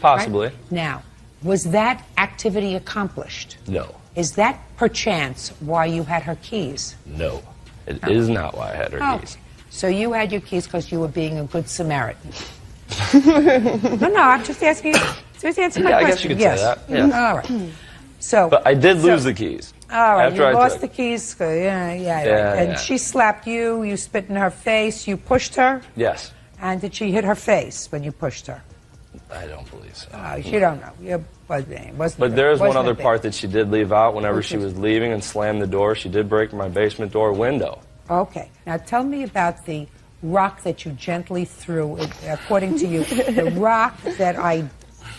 Possibly. Right? Now, was that activity accomplished? No. Is that perchance why you had her keys? No. It is not why I had her Oh, keys. so you had your keys because you were being a good Samaritan. No, I'm just asking you. Just answer my Yeah, I question. guess you could yes. say that. Yes. All right. So, But I did lose the keys. all right, after you I lost took the keys. Yeah. Yeah, And yeah. she slapped you. You spit in her face. You pushed her. Yes. And did she hit her face when you pushed her? I don't believe so. Oh, you don't know. You wasn't But there is one wasn't other it there? part that she did leave out. Whenever Which she is- was leaving and slammed the door, she did break my basement door window. Okay. Now tell me about the rock that you gently threw. According to you, the rock that I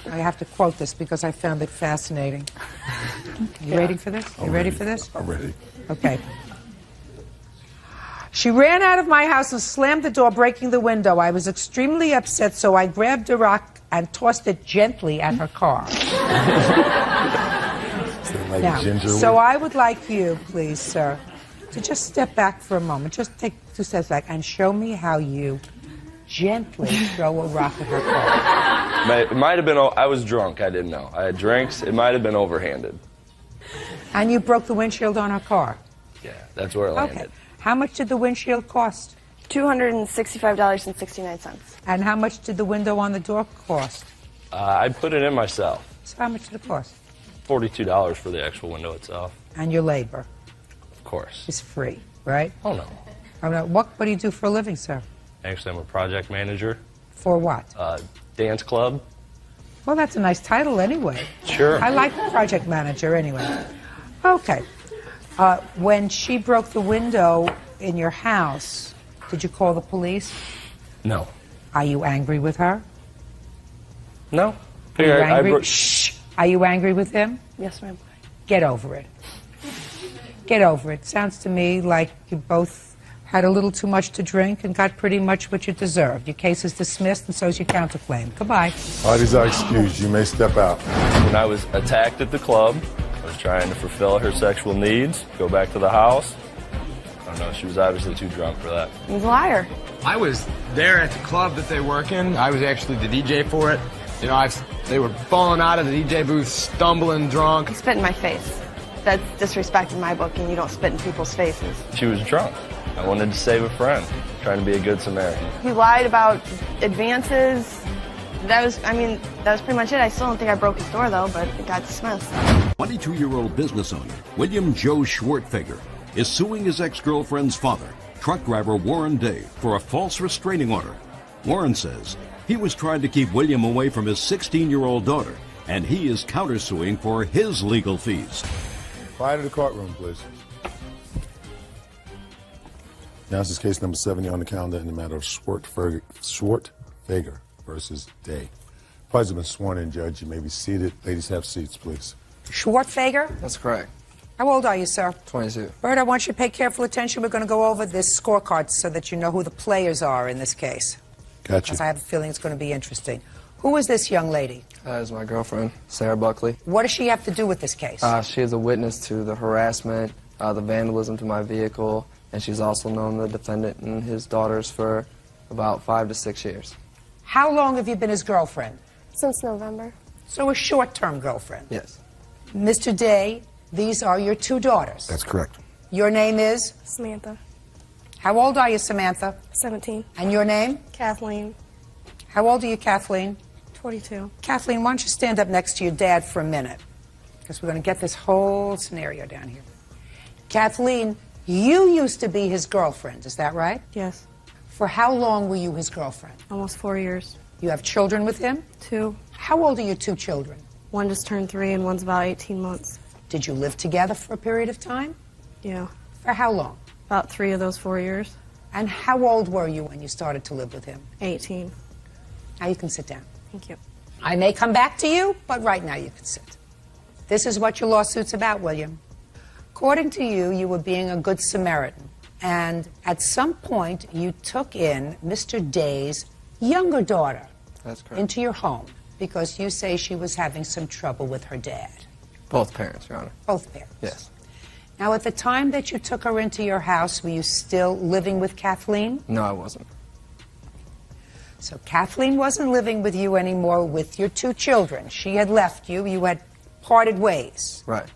have to quote this because I found it fascinating. You ready for this? You ready for this? I'm ready. Okay. She ran out of my house and slammed the door, breaking the window. I was extremely upset, so I grabbed a rock and tossed it gently at her car. Like Now, ginger so whip? I would like you, please, sir, to just step back for a moment. Just take 2 steps back and show me how you gently throw a rock at her car. It might have been, I was drunk, I didn't know. I had drinks, it might have been overhanded. And you broke the windshield on her car. Yeah, that's where it landed. Okay. How much did the windshield cost? $265.69. And how much did the window on the door cost? I put it in myself. So how much did it cost? $42 for the actual window itself. And your labor Of course. is free, right? Oh, no. What do you do for a living, sir? Actually, I'm a project manager. For what? Dance club. Well, that's a nice title anyway. Sure. I like project manager anyway. Okay. When she broke the window in your house, did you call the police? No. Are you angry with her? No. Are you I angry? broke- Shh. Are you angry with him? Yes, ma'am. Get over it. Get over it. Sounds to me like you both had a little too much to drink and got pretty much what you deserved. Your case is dismissed, and so is your counterclaim. Goodbye. Parties are excused. You may step out. When I was attacked at the club, I was trying to fulfill her sexual needs, go back to the house. I don't know, she was obviously too drunk for that. He's a liar. I was there at the club that they work in. I was actually the DJ for it. You know, they were falling out of the DJ booth, stumbling drunk. He spit in my face. That's disrespect in my book, and you don't spit in people's faces. She was drunk. I wanted to save a friend, trying to be a good Samaritan. He lied about advances. That was pretty much it. I still don't think I broke his door, though, but it got dismissed. 22-year-old business owner William Joe Schwartfeger is suing his ex-girlfriend's father, truck driver Warren Day, for a false restraining order. Warren says he was trying to keep William away from his 16-year-old daughter, and he is countersuing for his legal fees. Quiet in the courtroom, please. Now this is case number 70 on the calendar in the matter of Schwartfeger versus Day. Parties have been sworn in, Judge. You may be seated. Ladies, have seats, please. Schwartfeger? That's correct. How old are you, sir? 22. Bert, I want you to pay careful attention. We're going to go over this scorecard so that you know who the players are in this case. Gotcha. Because I have a feeling it's going to be interesting. Who is this young lady? That is my girlfriend, Sarah Buckley. What does she have to do with this case? She is a witness to the harassment, the vandalism to my vehicle, and she's also known the defendant and his daughters for about 5 to 6 years. How long have you been his girlfriend? Since November. So a short-term girlfriend. Yes. Mr. Day, these are your 2 daughters. That's correct. Your name is? Samantha. How old are you, Samantha? 17. And your name? Kathleen. How old are you, Kathleen? 22. Kathleen, why don't you stand up next to your dad for a minute? Because we're going to get this whole scenario down here. Kathleen, you used to be his girlfriend, is that right? Yes. For how long were you his girlfriend? Almost 4 years. You have children with him? 2. How old are your 2 children? One just turned 3 and one's about 18 months. Did you live together for a period of time? Yeah. For how long? About 3 of those 4 years. And how old were you when you started to live with him? 18. Now you can sit down. Thank you. I may come back to you, but right now you can sit. This is what your lawsuit's about, William. According to you, you were being a good Samaritan. And at some point, you took in Mr. Day's younger daughter into your home because you say she was having some trouble with her dad. Both parents, Your Honor. Both parents? Yes. Now, at the time that you took her into your house, were you still living with Kathleen? No, I wasn't. So Kathleen wasn't living with you anymore with your 2 children. She had left you. You had parted ways. Right.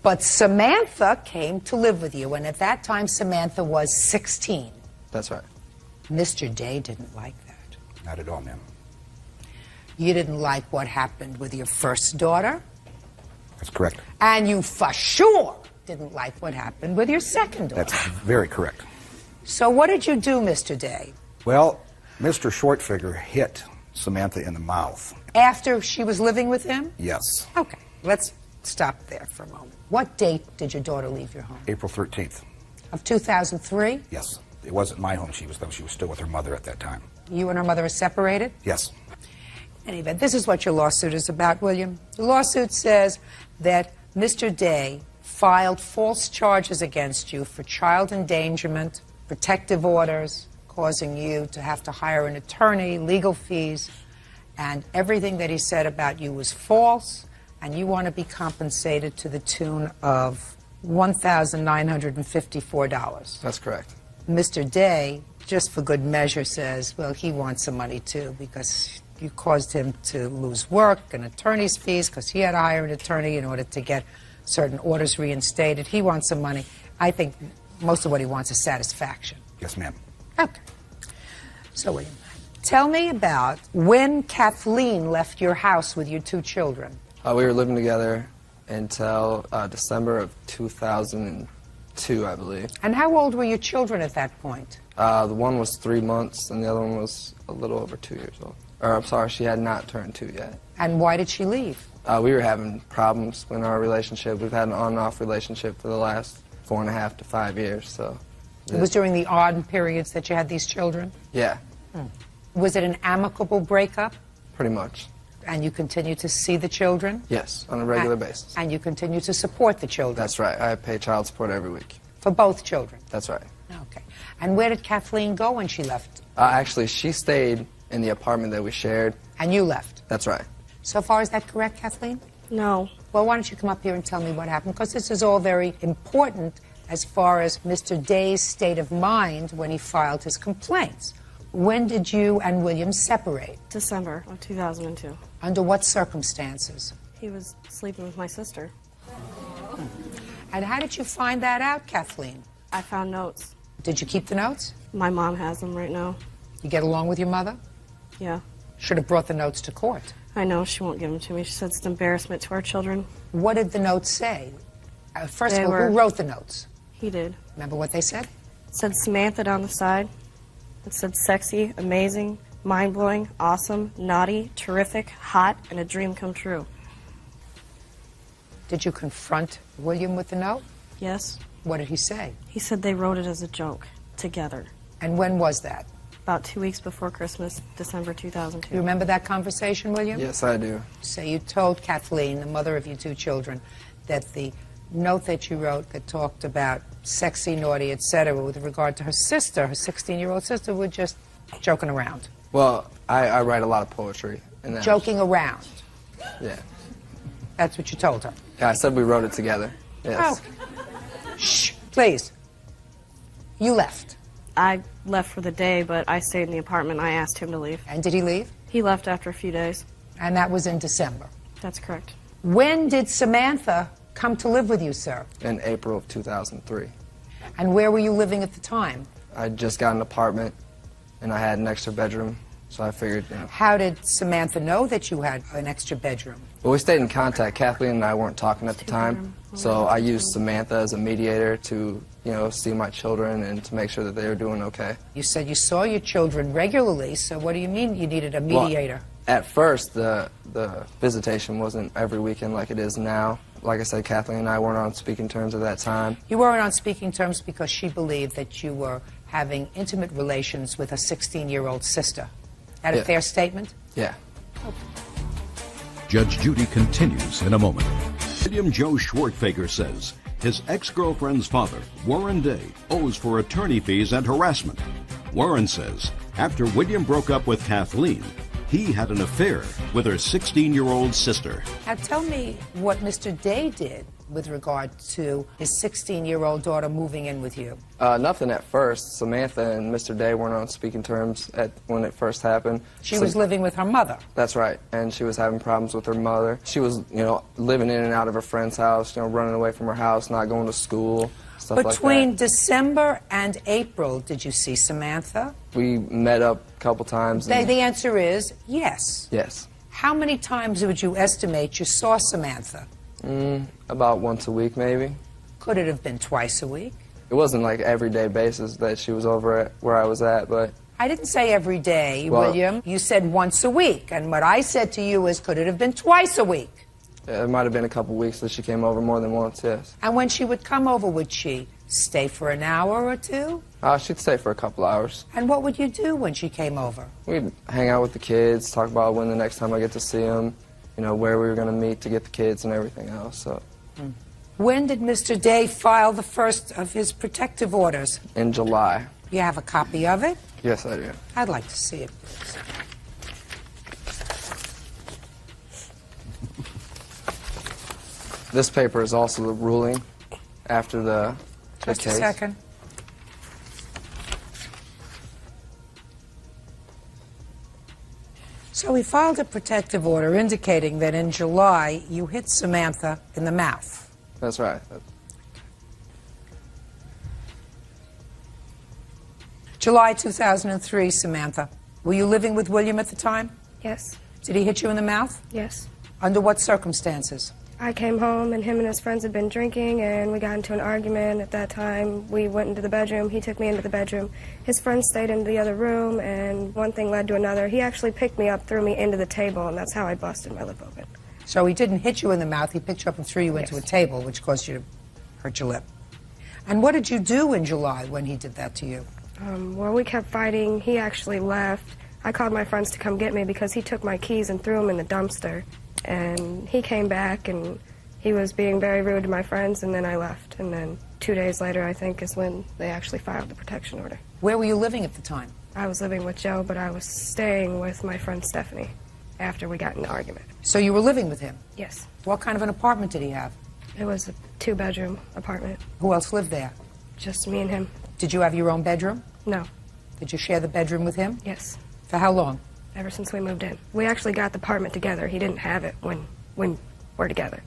But Samantha came to live with you, and at that time, Samantha was 16. That's right. Mr. Day didn't like that. Not at all, ma'am. You didn't like what happened with your first daughter, That's correct. and you for sure didn't like what happened with your second daughter. That's very correct. So what did you do, Mr. Day? Well, Mr. Schwartfeger hit Samantha in the mouth. After she was living with him? Yes. Okay, let's stop there for a moment. What date did your daughter leave your home? April 13th. Of 2003? Yes. It wasn't my home. She was still with her mother at that time. You and her mother are separated? Yes. In any event, this is what your lawsuit is about, William. The lawsuit says that Mr. Day filed false charges against you for child endangerment, protective orders, causing you to have to hire an attorney, legal fees, and everything that he said about you was false, and you want to be compensated to the tune of $1,954. That's correct. Mr. Day, just for good measure, says, well, he wants some money too because you caused him to lose work and attorney's fees because he had to hire an attorney in order to get certain orders reinstated. He wants some money. I think most of what he wants is satisfaction. Yes, ma'am. Okay. So, William, tell me about when Kathleen left your house with your 2 children. We were living together until December of 2002, I believe. And how old were your children at that point? The one was 3 months, and the other one was a little over 2 years old. Or, I'm sorry, she had not turned 2 yet. And why did she leave? We were having problems in our relationship. We've had an on and off relationship for the last 4.5 to 5 years, so. It was during the odd periods that you had these children? Yeah. Was it an amicable breakup? Pretty much. And you continue to see the children? Yes, on a regular basis. And you continue to support the children? That's right. I pay child support every week. For both children? That's right. Okay. And where did Kathleen go when she left? Actually, she stayed in the apartment that we shared. And you left? That's right. So far, is that correct, Kathleen? No. Well, why don't you come up here and tell me what happened? Because this is all very important as far as Mr. Day's state of mind when he filed his complaints. When did you and William separate? December of 2002. Under what circumstances? He was sleeping with my sister. And how did you find that out, Kathleen? I found notes. Did you keep the notes? My mom has them right now. You get along with your mother? Yeah. Should have brought the notes to court. I know, she won't give them to me. She said it's an embarrassment to our children. What did the notes say? First They of all, were- who wrote the notes? He did. Remember what they said? It said Samantha down the side. It said sexy, amazing, mind-blowing, awesome, naughty, terrific, hot, and a dream come true. Did you confront William with the note? Yes. What did he say? He said they wrote it as a joke, together. And when was that? About 2 weeks before Christmas, December 2002. You remember that conversation, William? Yes, I do. So you told Kathleen, the mother of your two children, that the note that you wrote that talked about sexy, naughty, etc., with regard to her sister, her 16-year-old sister, were just joking around. Well, I write a lot of poetry. And Joking around. Yeah. That's what you told her. Yeah, I said we wrote it together. Yes. Oh. Shh, please. You left. I left for the day, but I stayed in the apartment. I asked him to leave. And did he leave? He left after a few days. And that was in December. That's correct. When did Samantha come to live with you, sir? In April of 2003. And where were you living at the time? I just got an apartment, and I had an extra bedroom, so I figured, you know. How did Samantha know that you had an extra bedroom? Well, we stayed in contact. Kathleen and I weren't talking at the time, so I used Samantha as a mediator to, you know, see my children and to make sure that they were doing okay. You said you saw your children regularly, so what do you mean you needed a mediator? Well, at first, the visitation wasn't every weekend like it is now. Like I said, Kathleen and I weren't on speaking terms at that time. You weren't on speaking terms because she believed that you were having intimate relations with a 16-year-old sister. That a fair statement? Yeah. Judge Judy continues in a moment. William Joe Schwartfager says his ex-girlfriend's father, Warren Day, owes for attorney fees and harassment. Warren says after William broke up with Kathleen, he had an affair with her 16-year-old sister. Now tell me what Mr. Day did with regard to his 16-year-old daughter moving in with you. Nothing at first. Samantha and Mr. Day weren't on speaking terms when it first happened. She was living with her mother. That's right, and she was having problems with her mother. She was, you know, living in and out of her friend's house, you know, running away from her house, not going to school, stuff like that. Between December and April, did you see Samantha? We met up a couple times. The answer is yes. Yes. How many times would you estimate you saw Samantha? About once a week, maybe. Could it have been twice a week? It wasn't like everyday basis that she was over at where I was at, but... I didn't say every day, Well, William. You said once a week. And what I said to you is, could it have been twice a week? It might have been a couple weeks that she came over more than once, yes. And when she would come over, would she stay for an hour or two? She'd stay for a couple hours. And what would you do when she came over? We'd hang out with the kids, talk about when the next time I get to see them, you know, where we were going to meet to get the kids and everything else, so... When did Mr. Day file the first of his protective orders? In July. You have a copy of it? Yes, I do. I'd like to see it, please. This paper is also the ruling after the Just case. a second. So he filed a protective order indicating that in July you hit Samantha in the mouth. That's right. July 2003, Samantha. Were you living with William at the time? Yes. Did he hit you in the mouth? Yes. Under what circumstances? I came home and him and his friends had been drinking and we got into an argument. At that time, we went into the bedroom. He took me into the bedroom. His friends stayed in the other room and one thing led to another. He actually picked me up, threw me into the table, and that's how I busted my lip open. So he didn't hit you in the mouth. He picked you up and threw you into a table, which caused you to hurt your lip. And what did you do in July when he did that to you? Well, we kept fighting. He actually left. I called my friends to come get me because he took my keys and threw them in the dumpster. And he came back and he was being very rude to my friends, and then I left. And then 2 days later, I think, is when they actually filed the protection order. Where were you living at the time? I was living with Joe, but I was staying with my friend Stephanie after we got in an argument. So you were living with him? Yes. What kind of an apartment did he have? It was a 2-bedroom apartment. Who else lived there? Just me and him. Did you have your own bedroom? No. Did you share the bedroom with him? Yes. For how long? ever since we moved in. We actually got the apartment together. He didn't have it when we're together.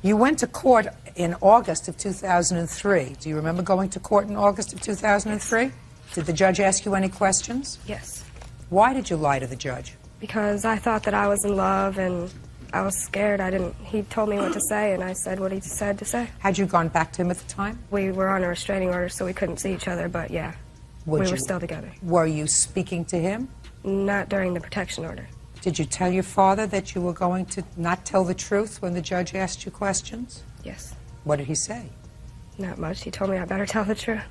You went to court in August of 2003. Do you remember going to court in August of 2003? Did the judge ask you any questions? Yes. Why did you lie to the judge? Because I thought that I was in love and I was scared. He told me what to say and I said what he said to say. Had you gone back to him at the time? We were on a restraining order so we couldn't see each other, but yeah, we were still together. Were you speaking to him? Not during the protection order. Did you tell your father that you were going to not tell the truth when the judge asked you questions? Yes. What did he say? Not much. He told me I better tell the truth.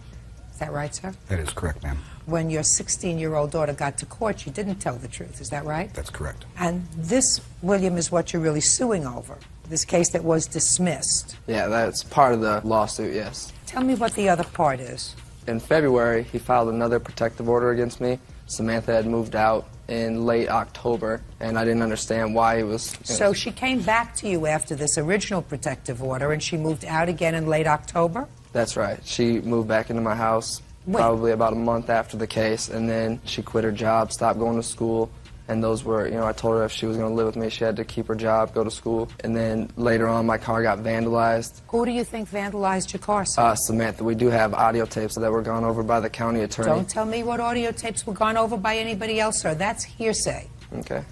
Is that right, sir? That is correct, ma'am. When your 16-year-old daughter got to court, you didn't tell the truth. Is that right? That's correct. And this, William, is what you're really suing over, this case that was dismissed. Yeah, that's part of the lawsuit, yes. Tell me what the other part is. In February, he filed another protective order against me. Samantha had moved out in late October, and I didn't understand why he was... So she came back to you after this original protective order, and she moved out again in late October? That's right. She moved back into my house probably about a month after the case, and then she quit her job, stopped going to school, and those were, I told her if she was going to live with me, she had to keep her job, go to school. And then later on, my car got vandalized. Who do you think vandalized your car, sir? Samantha. We do have audio tapes that were gone over by the county attorney. Don't tell me what audio tapes were gone over by anybody else, sir. That's hearsay. Okay.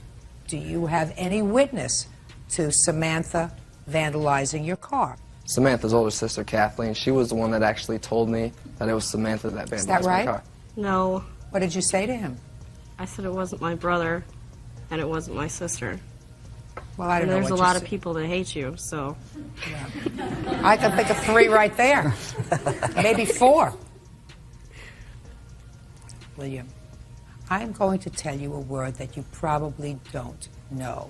Do you have any witness to Samantha vandalizing your car? Samantha's older sister, Kathleen, she was the one that actually told me that it was Samantha that vandalized my car. No. What did you say to him? I said it wasn't my brother, and it wasn't my sister. Well, I don't know. There's what a lot you of people that hate you, so. Yeah. I can think of 3 right there. Maybe 4. William, I'm going to tell you a word that you probably don't know.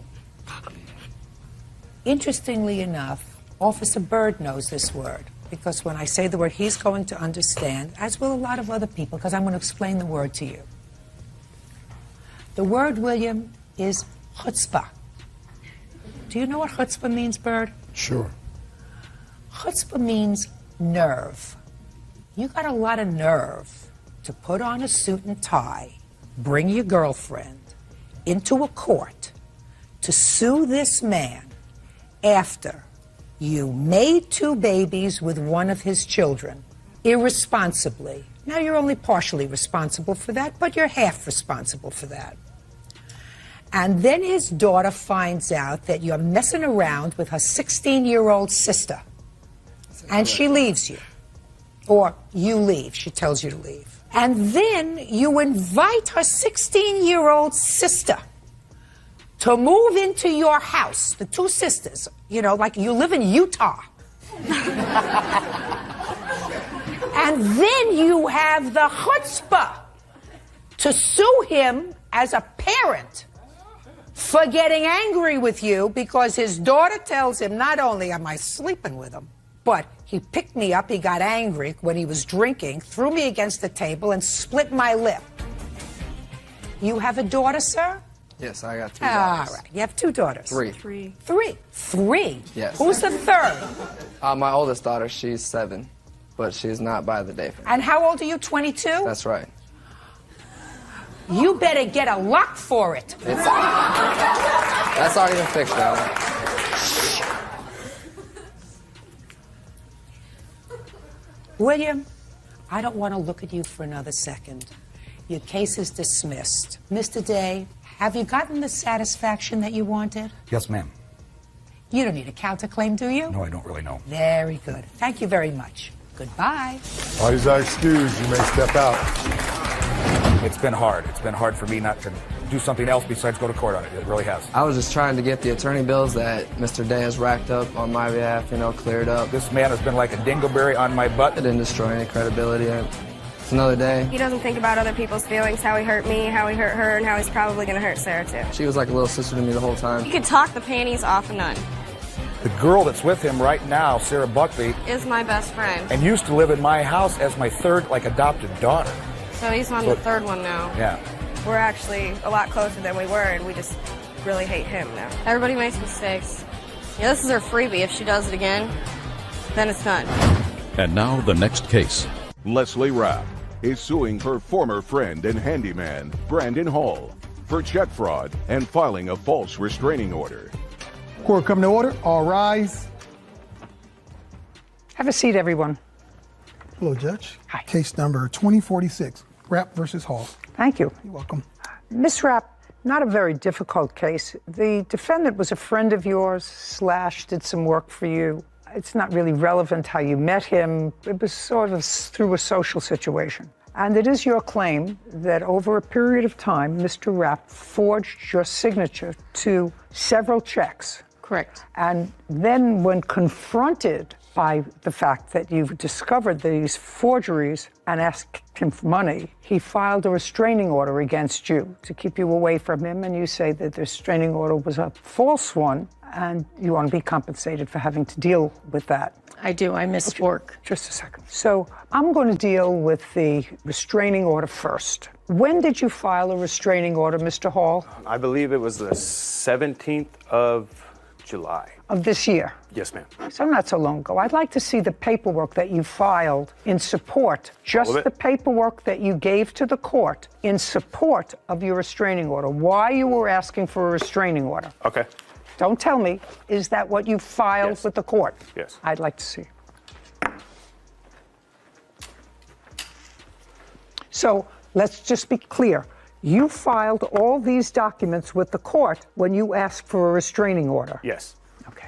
Interestingly enough, Officer Byrd knows this word, because when I say the word, he's going to understand, as will a lot of other people, because I'm going to explain the word to you. The word, William, is chutzpah. Do you know what chutzpah means, Byrd? Sure. Chutzpah means nerve. You got a lot of nerve to put on a suit and tie, bring your girlfriend into a court to sue this man after you made 2 babies with one of his children irresponsibly. Now, you're only partially responsible for that, but you're half responsible for that. And then his daughter finds out that you're messing around with her 16-year-old sister. And she leaves you. Or you leave. She tells you to leave. And then you invite her 16-year-old sister to move into your house, the 2 sisters, like you live in Utah. And then you have the chutzpah to sue him as a parent for getting angry with you because his daughter tells him, not only am I sleeping with him, but he picked me up, he got angry when he was drinking, threw me against the table, and split my lip. You have a daughter, sir? Yes, I got 2 daughters. All right. You have 2 daughters? 3. 3? Yes. Who's the 3rd? My oldest daughter, she's 7, but she's not by the day. And how old are you, 22? That's right. You better get a lock for it. That's already been fixed now. William, I don't want to look at you for another second. Your case is dismissed. Mr. Day, have you gotten the satisfaction that you wanted? Yes, ma'am. You don't need a counterclaim, do you? No, I don't really know. Very good. Thank you very much. Goodbye. Always are excused. You may step out. It's been hard. It's been hard for me not to do something else besides go to court on it. It really has. I was just trying to get the attorney bills that Mr. Day has racked up on my behalf, cleared up. This man has been like a dingleberry on my butt. It didn't destroy any credibility. It's another day. He doesn't think about other people's feelings, how he hurt me, how he hurt her, and how he's probably going to hurt Sarah, too. She was like a little sister to me the whole time. You can talk the panties off a nun. The girl that's with him right now, Sarah Buckley, Is my best friend. and used to live in my house as my 3rd, adopted daughter. So he's on the 3rd one now. Yeah. We're actually a lot closer than we were, and we just really hate him now. Everybody makes mistakes. Yeah, this is her freebie. If she does it again, then it's done. And now the next case. Leslie Rapp is suing her former friend and handyman, Brandon Hall. for check fraud and filing a false restraining order. Court come to order. All rise. Have a seat, everyone. Hello, Judge. Hi. Case number 2046, Rapp versus Hall. Thank you. You're welcome. Miss Rapp, not a very difficult case. The defendant was a friend of yours / did some work for you. It's not really relevant how you met him. It was sort of through a social situation. And it is your claim that over a period of time, Mr. Rapp forged your signature to several checks. Correct. And then when confronted by the fact that you've discovered these forgeries and asked him for money, he filed a restraining order against you to keep you away from him, and you say that the restraining order was a false one, and you want to be compensated for having to deal with that. I do. I missed work. Just a second. So I'm going to deal with the restraining order first. When did you file a restraining order, Mr. Hall? I believe it was the 17th of July. Of this year? Yes, ma'am. So not so long ago. I'd like to see the paperwork that you filed in support, just the paperwork that you gave to the court in support of your restraining order, why you were asking for a restraining order. Okay. Don't tell me, is that what you filed with the court? Yes. I'd like to see. So let's just be clear. You filed all these documents with the court when you asked for a restraining order? Yes. Okay.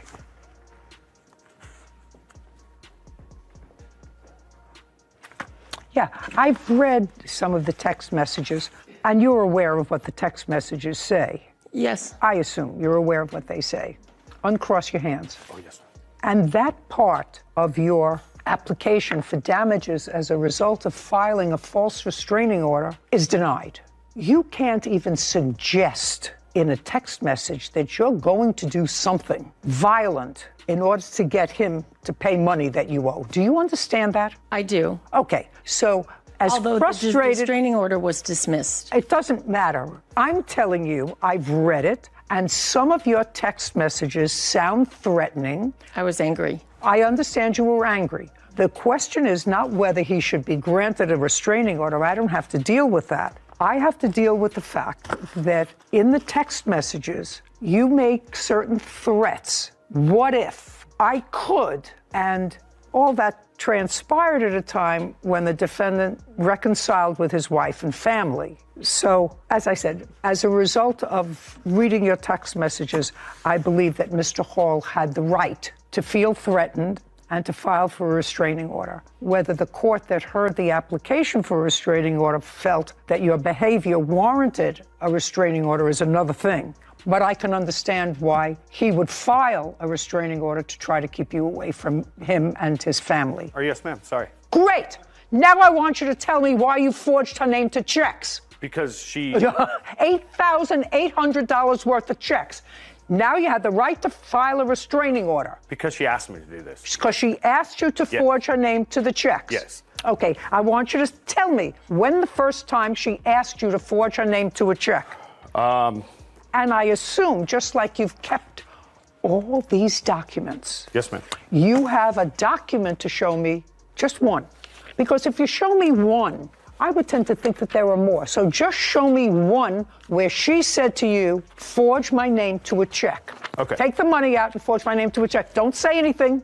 Yeah, I've read some of the text messages, and you're aware of what the text messages say. Yes. I assume you're aware of what they say. Uncross your hands. Oh, yes. And that part of your application for damages as a result of filing a false restraining order is denied. You can't even suggest in a text message that you're going to do something violent in order to get him to pay money that you owe. Do you understand that? I do. Okay, so as Although frustrated... the restraining order was dismissed. It doesn't matter. I'm telling you, I've read it, and some of your text messages sound threatening. I was angry. I understand you were angry. The question is not whether he should be granted a restraining order. I don't have to deal with that. I have to deal with the fact that in the text messages, you make certain threats. What if I could? And all that transpired at a time when the defendant reconciled with his wife and family. So, as I said, as a result of reading your text messages, I believe that Mr. Hall had the right to feel threatened and to file for a restraining order. Whether the court that heard the application for a restraining order felt that your behavior warranted a restraining order is another thing. But I can understand why he would file a restraining order to try to keep you away from him and his family. Oh, yes, ma'am. Sorry. Great! Now I want you to tell me why you forged her name to checks. Because she... $8,800 worth of checks. Now you had the right to file a restraining order. Because she asked me to do this. Because she asked you to forge her name to the checks. Yes. Okay, I want you to tell me when the first time she asked you to forge her name to a check. And I assume, just like you've kept all these documents. Yes, ma'am. You have a document to show me, just one. Because if you show me one, I would tend to think that there are more. So just show me one where she said to you, forge my name to a check. Okay. Take the money out and forge my name to a check. Don't say anything.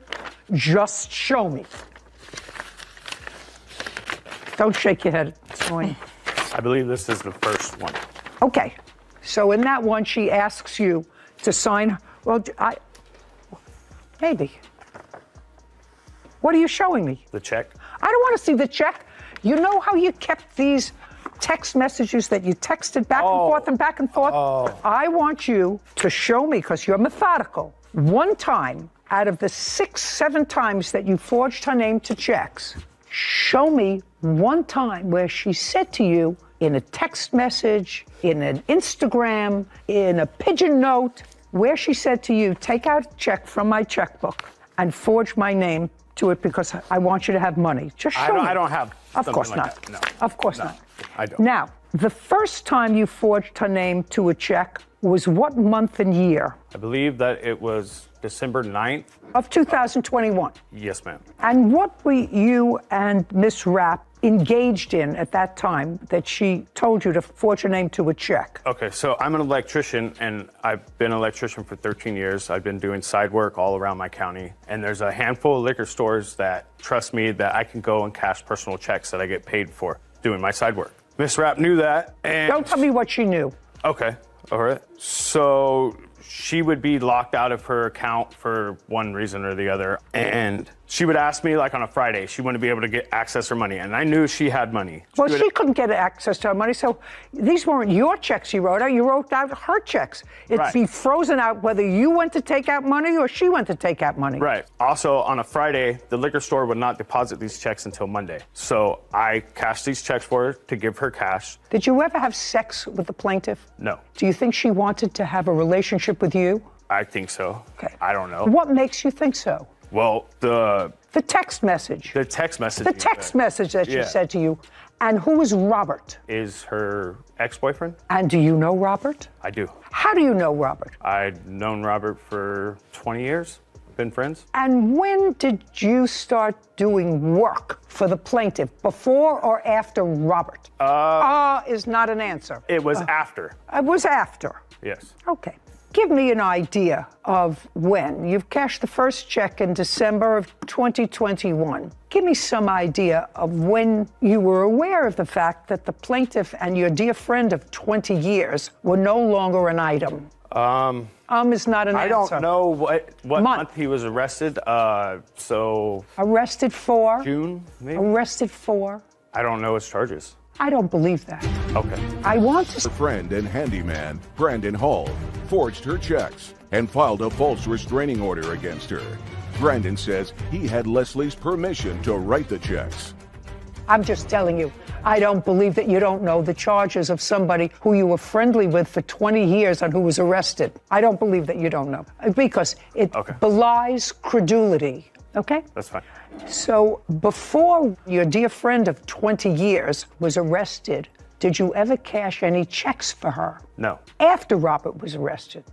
Just show me. Don't shake your head. It's annoying. I believe this is the first one. Okay. So in that one, she asks you to sign. Well, maybe. What are you showing me? The check. I don't want to see the check. You know how you kept these text messages that you texted back and forth and back and forth? I want you to show me, because you're methodical, one time out of the 6, 7 times that you forged her name to checks, show me one time where she said to you in a text message, in an Instagram, in a pigeon note, where she said to you, take out a check from my checkbook and forge my name to it because I want you to have money. Just show me. I don't have Of something course like not. that. No. Of course not. I don't. Now, the first time you forged her name to a check was what month and year? I believe that it was December 9th. Of 2021. Yes, ma'am. And what were you and Miss Rapp engaged in at that time that she told you to forge your name to a check? Okay, so I'm an electrician, and I've been an electrician for 13 years. I've been doing side work all around my county, and there's a handful of liquor stores that trust me that I can go and cash personal checks that I get paid for doing my side work. Miss Rapp knew that, and... Don't tell me what she knew. Okay, all right. So she would be locked out of her account for one reason or the other, and she would ask me, like on a Friday, she wouldn't be able to get access to her money, and I knew she had money. Well, she couldn't get access to her money, so these weren't your checks you wrote out. You wrote out her checks. It'd Right. be frozen out whether you went to take out money or she went to take out money. Right. Also, on a Friday, the liquor store would not deposit these checks until Monday. So I cashed these checks for her to give her cash. Did you ever have sex with the plaintiff? No. Do you think she wanted to have a relationship with you? I think so. Okay. I don't know. What makes you think so? Well, the text message. The text message. The text message that she Yeah. said to you. And who is Robert? Is her ex-boyfriend? And do you know Robert? I do. How do you know Robert? I've known Robert for 20 years. Been friends. And when did you start doing work for the plaintiff? Before or after Robert? Is not an answer. It was after. It was after. Yes. Okay. Give me an idea of when. You've cashed the first check in December of 2021. Give me some idea of when you were aware of the fact that the plaintiff and your dear friend of 20 years were no longer an item. Is not an I answer. don't know what month he was arrested. So Arrested for? June, maybe. Arrested for? I don't know his charges. I don't believe that. Okay. I want to... Her friend and handyman, Brandon Hall, forged her checks and filed a false restraining order against her. Brandon says he had Leslie's permission to write the checks. I'm just telling you, I don't believe that you don't know the charges of somebody who you were friendly with for 20 years and who was arrested. I don't believe that you don't know, because it belies credulity. Okay? That's fine. So before your dear friend of 20 years was arrested, did you ever cash any checks for her? No. After Robert was arrested?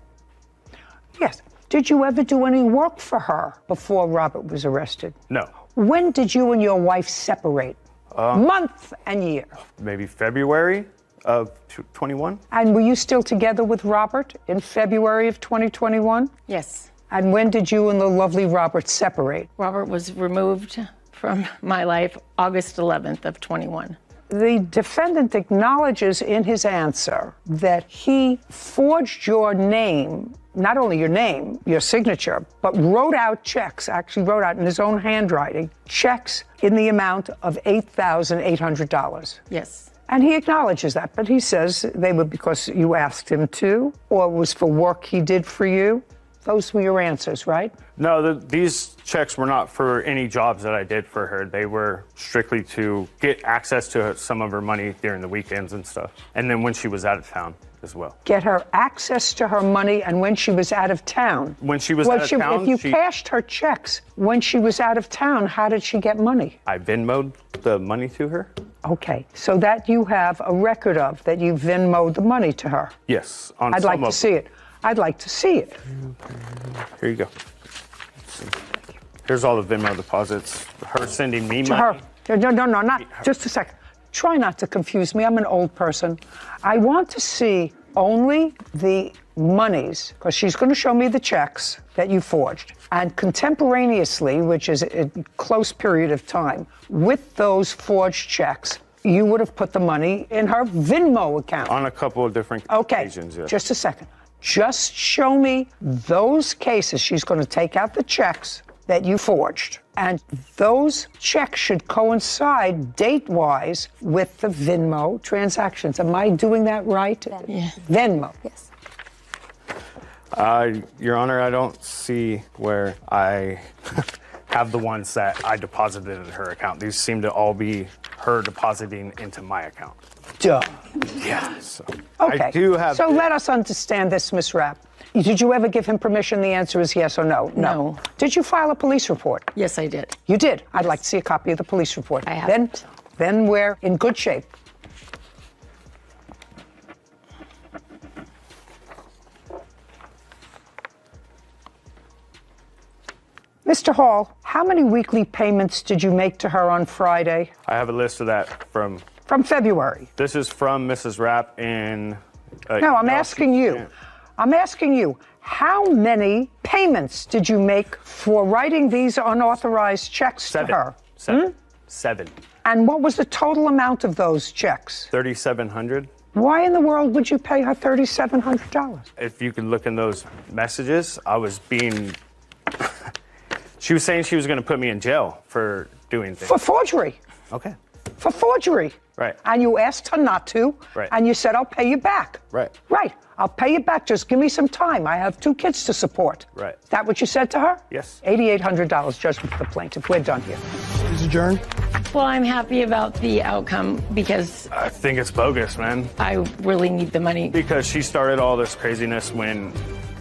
Yes. Did you ever do any work for her before Robert was arrested? No. When did you and your wife separate? Month and year? Maybe February of 21. And were you still together with Robert in February of 2021? Yes. And when did you and the lovely Robert separate? Robert was removed from my life August 11th of 21. The defendant acknowledges in his answer that he forged your name, not only your name, your signature, but wrote out checks, actually wrote out in his own handwriting, checks in the amount of $8,800. Yes. And he acknowledges that, but he says they were because you asked him to, or it was for work he did for you. Those were your answers, right? No, these checks were not for any jobs that I did for her. They were strictly to get access to some of her money during the weekends and stuff. And then when she was out of town as well. Get her access to her money and when she was out of town. When she was out of town, if you cashed her checks when she was out of town, how did she get money? I Venmo'd the money to her. Okay, so that you have a record of, that you Venmo'd the money to her. Yes. I'd like to see it. I'd like to see it. Here you go. Here's all the Venmo deposits. Her sending me To money. her. No, not just a second. Try not to confuse me. I'm an old person. I want to see only the monies, because she's going to show me the checks that you forged. And contemporaneously, which is a close period of time, with those forged checks, you would have put the money in her Venmo account. On a couple of different occasions, yes. Just a second. Just show me those cases. She's going to take out the checks that you forged. And those checks should coincide date-wise with the Venmo transactions. Am I doing that right? Yeah. Venmo. Yes. Your Honor, I don't see where I have the ones that I deposited in her account. These seem to all be her depositing into my account. Duh. Yeah. So Okay. I do have. So let us understand this, Miss Rapp. Did you ever give him permission? The answer is yes or no. No. Did you file a police report? Yes, I did. You did. I'd like to see a copy of the police report. I haven't. Then we're in good shape. Mr. Hall, How many weekly payments did you make to her on Friday? I have a list of that from February. This is from Mrs. Rapp in... no, I'm asking you. Yeah. I'm asking you, how many payments did you make for writing these unauthorized checks to her? Seven. And what was the total amount of those checks? $3,700. Why in the world would you pay her $3,700? If you could look in those messages, I was being... She was saying she was going to put me in jail for doing things. For forgery. Okay. For forgery. Right. And you asked her not to. Right. And you said, I'll pay you back. Right. Right. I'll pay you back. Just give me some time. I have 2 kids to support. Right. Is that what you said to her? Yes. $8,800 judgment for the plaintiff. We're done here. Is adjourned. Well, I'm happy about the outcome because I think it's bogus, man. I really need the money. Because she started all this craziness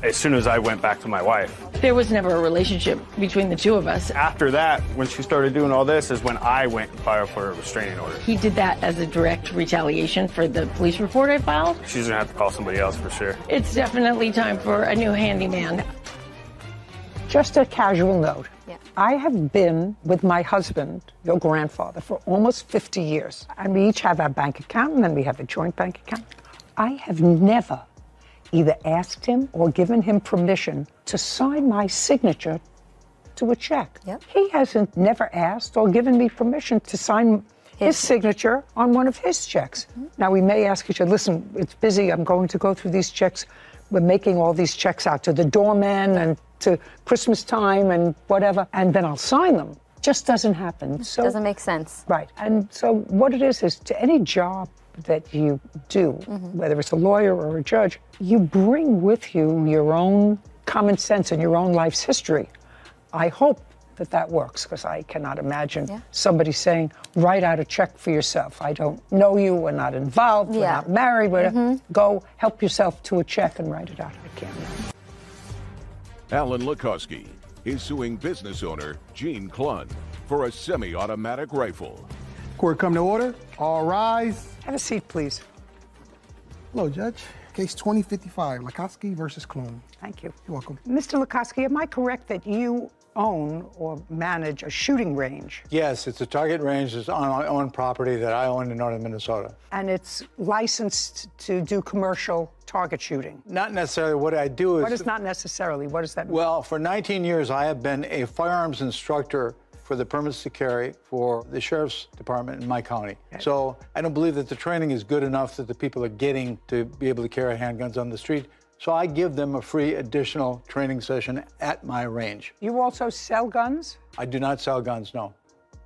as soon as I went back to my wife. There was never a relationship between the two of us. After that, when she started doing all this, is when I went and filed for a restraining order. He did that as a direct retaliation for the police report I filed. She's gonna have to call somebody else for sure. It's definitely time for a new handyman. Just a casual note. Yeah. I have been with my husband, your grandfather, for almost 50 years. And we each have our bank account, and then we have a joint bank account. I have never either asked him or given him permission to sign my signature to a check. Yep. He hasn't never asked or given me permission to sign his signature on one of his checks. Mm-hmm. Now, we may ask each other, listen, it's busy, I'm going to go through these checks. We're making all these checks out to the doorman and to Christmas time and whatever, and then I'll sign them. Just doesn't happen. So doesn't make sense. Right. And so what it is to any job that you do, whether it's a lawyer or a judge, you bring with you your own common sense and your own life's history. I hope that works, because I cannot imagine somebody saying, write out a check for yourself. I don't know you, we're not involved, we're not married, go help yourself to a check and write it out. I can't imagine. Alan Lukowski is suing business owner Gene Clunn for a semi-automatic rifle. Court come to order. All rise. Have a seat, please. Hello, Judge. Case 2055, Lukowski versus Clunn. Thank you. You're welcome. Mr. Lukowski, am I correct that you own or manage a shooting range? Yes, it's a target range that's on my own property that I own in northern Minnesota. And it's licensed to do commercial target shooting? Not necessarily. What I do is... What is not necessarily? What does that mean? Well, for 19 years, I have been a firearms instructor for the permits to carry for the sheriff's department in my county. Okay. So I don't believe that the training is good enough that the people are getting to be able to carry handguns on the street. So I give them a free additional training session at my range. You also sell guns? I do not sell guns, no.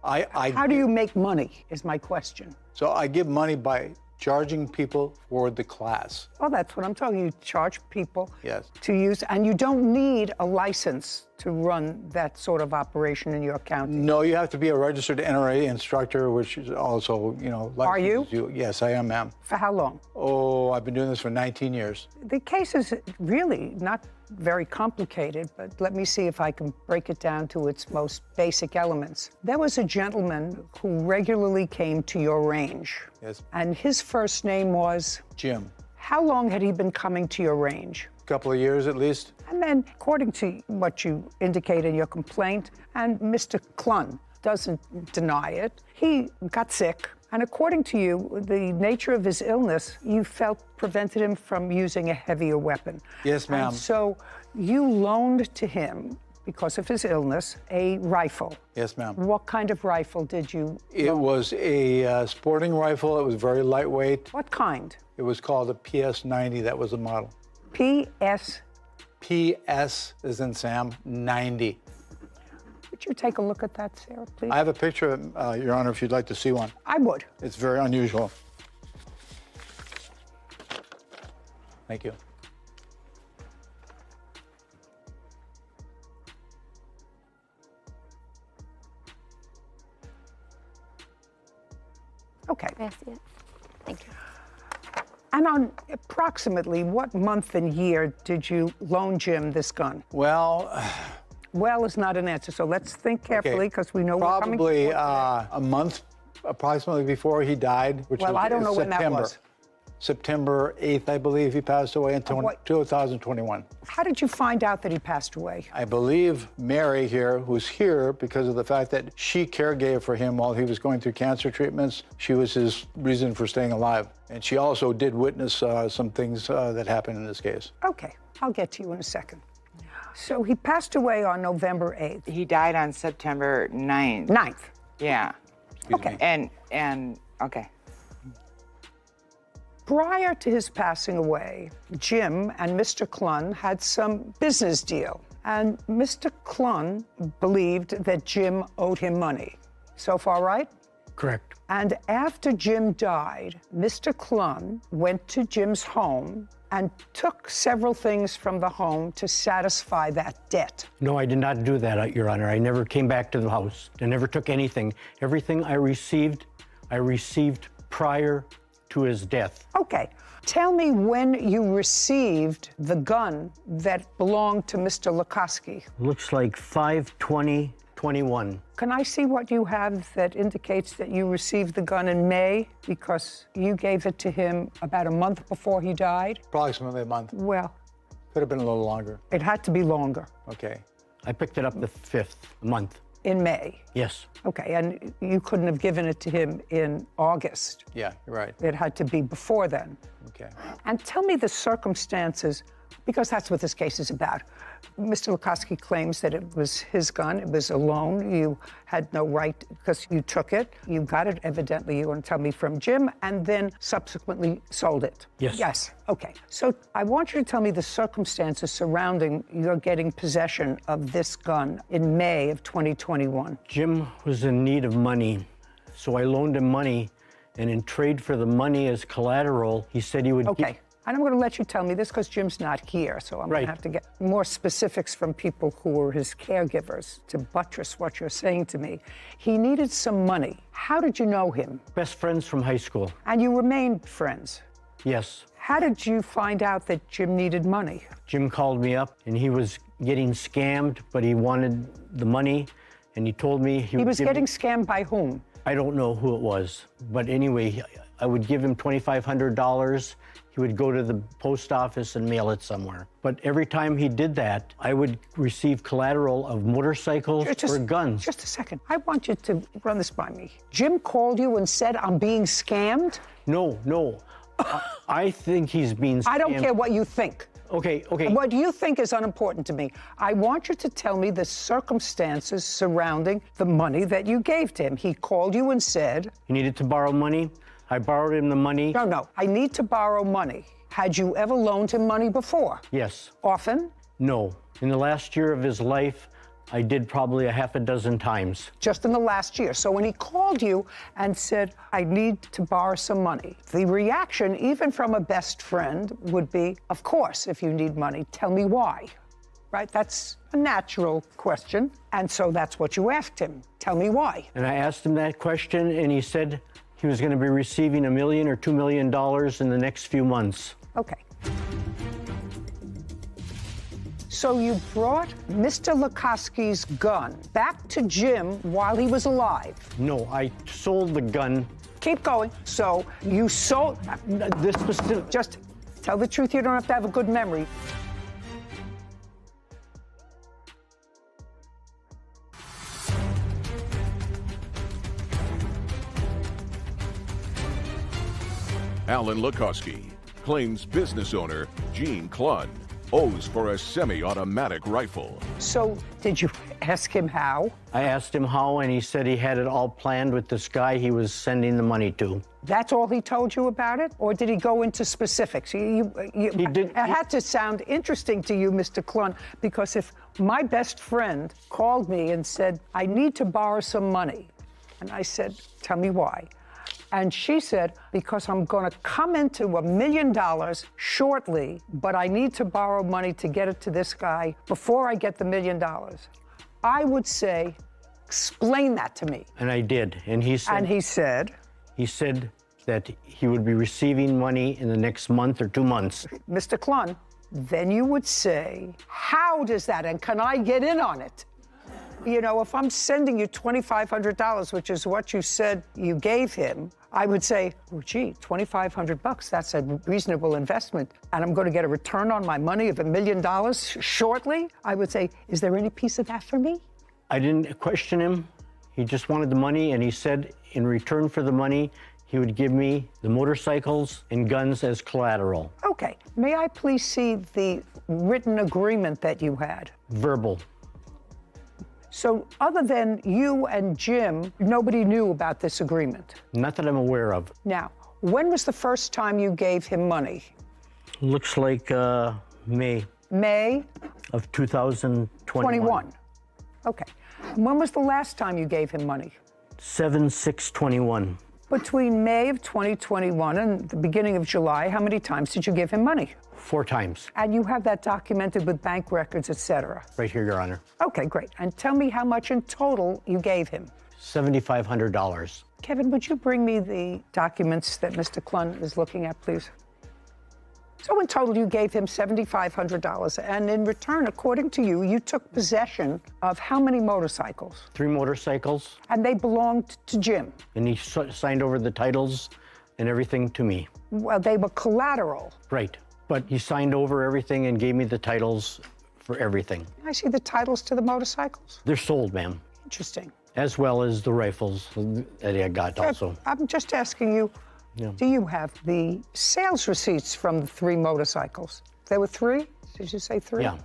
How do you make money, is my question. So I give money by charging people for the class. Well, that's what I'm talking. You charge people yes. to use, and you don't need a license to run that sort of operation in your county. No, you have to be a registered NRA instructor, which is also, you know... Are you? Yes, I am, ma'am. For how long? Oh, I've been doing this for 19 years. The case is really not very complicated, but let me see if I can break it down to its most basic elements. There was a gentleman who regularly came to your range. Yes. And his first name was? Jim. How long had he been coming to your range? A couple of years at least. And then, according to what you indicate in your complaint, and Mr. Clunn doesn't deny it, he got sick. And according to you, the nature of his illness, you felt prevented him from using a heavier weapon. Yes, ma'am. And so you loaned to him, because of his illness, a rifle. Yes, ma'am. What kind of rifle did you loan? It was a sporting rifle. It was very lightweight. What kind? It was called a PS-90. That was the model. PS? PS as in Sam, 90. Would you take a look at that, Sarah, please? I have a picture of it, Your Honor, if you'd like to see one. I would. It's very unusual. Thank you. Okay. I see it. Thank you. And on approximately what month and year did you loan Jim this gun? Well... Well is not an answer, so let's think carefully, because we know probably we're coming a month approximately before he died, which was I don't know September. when that was. September 8th, I believe he passed away in 2021. How did you find out that he passed away? I believe Mary here, who's here because of the fact that she caregave for him while he was going through cancer treatments. She was his reason for staying alive. And she also did witness some things that happened in this case. Okay, I'll get to you in a second. So he passed away on November 8th. He died on September 9th. 9th? Yeah. Okay. And okay. Prior to his passing away, Jim and Mr. Clun had some business deal. And Mr. Clun believed that Jim owed him money. So far, right? Correct. And after Jim died, Mr. Clun went to Jim's home and took several things from the home to satisfy that debt. No, I did not do that, Your Honor. I never came back to the house. I never took anything. Everything I received prior to his death. Okay. Tell me when you received the gun that belonged to Mr. Lukoski. Looks like 5/20/21. Can I see what you have that indicates that you received the gun in May? Because you gave it to him about a month before he died? Approximately a month. Well, could have been a little longer. It had to be longer. Okay. I picked it up the 5th month. In May? Yes. Okay, and you couldn't have given it to him in August. Yeah, you're right. It had to be before then. Okay. And tell me the circumstances, because that's what this case is about. Mr. Lukoski claims that it was his gun, it was a loan, you had no right because you took it. You got it, evidently, you want to tell me, from Jim, and then subsequently sold it. Yes. Yes, okay. So I want you to tell me the circumstances surrounding your getting possession of this gun in May of 2021. Jim was in need of money, so I loaned him money, and in trade for the money as collateral, he said he would Okay. And I'm going to let you tell me this because Jim's not here, so I'm going to have to get more specifics from people who were his caregivers to buttress what you're saying to me. He needed some money. How did you know him? Best friends from high school. And you remained friends? Yes. How did you find out that Jim needed money? Jim called me up, and he was getting scammed, but he wanted the money, and he told me he was getting scammed by whom? I don't know who it was, but anyway, I would give him $2,500. He would go to the post office and mail it somewhere. But every time he did that, I would receive collateral of motorcycles or guns. Just a second. I want you to run this by me. Jim called you and said, I'm being scammed? No. I think he's being scammed. I don't care what you think. Okay. What you think is unimportant to me. I want you to tell me the circumstances surrounding the money that you gave to him. He called you and said... He needed to borrow money. I borrowed him the money. No. I need to borrow money. Had you ever loaned him money before? Yes. Often? No. In the last year of his life, I did probably a half a dozen times. Just in the last year. So when he called you and said, I need to borrow some money, the reaction, even from a best friend, would be, of course, if you need money, tell me why. Right? That's a natural question. And so that's what you asked him. Tell me why. And I asked him that question, and he said he was going to be receiving $1 million or $2 million in the next few months. Okay. So you brought Mr. Lukoski's gun back to Jim while he was alive? No, I sold the gun. Keep going. So you sold this specific... Just tell the truth. You don't have to have a good memory. Alan Lukoski claims business owner Gene Clun owes for a semi-automatic rifle. So did you ask him how? I asked him how, and he said he had it all planned with this guy he was sending the money to. That's all he told you about it? Or did he go into specifics? He did. It had to sound interesting to you, Mr. Clun, because if my best friend called me and said, I need to borrow some money, and I said, tell me why. And she said, because I'm going to come into $1 million shortly, but I need to borrow money to get it to this guy before I get the $1 million. I would say, explain that to me. And I did. And he said... And he said? He said that he would be receiving money in the next month or 2 months. Mr. Clun, then you would say, how does that, and can I get in on it? You know, if I'm sending you $2,500, which is what you said you gave him, I would say, oh, gee, $2,500, that's a reasonable investment, and I'm going to get a return on my money of $1 million shortly. I would say, is there any piece of that for me? I didn't question him. He just wanted the money, and he said in return for the money, he would give me the motorcycles and guns as collateral. Okay. May I please see the written agreement that you had? Verbal. So other than you and Jim, nobody knew about this agreement? Not that I'm aware of. Now, when was the first time you gave him money? Looks like May. May? Of 2021. Okay. When was the last time you gave him money? 7/6/21. Between May of 2021 and the beginning of July, how many times did you give him money? 4 times. And you have that documented with bank records, etc. Right here, Your Honor. Okay, great. And tell me how much in total you gave him. $7,500. Kevin, would you bring me the documents that Mr. Klun is looking at, please? So in total, you gave him $7,500, and in return, according to you, you took possession of how many motorcycles? 3 motorcycles. And they belonged to Jim? And he signed over the titles and everything to me. Well, they were collateral. Right. But he signed over everything and gave me the titles for everything. I see the titles to the motorcycles. They're sold, ma'am. Interesting. As well as the rifles that I got also. I'm just asking you, do you have the sales receipts from the 3 motorcycles? There were 3? Did you say 3? Yeah.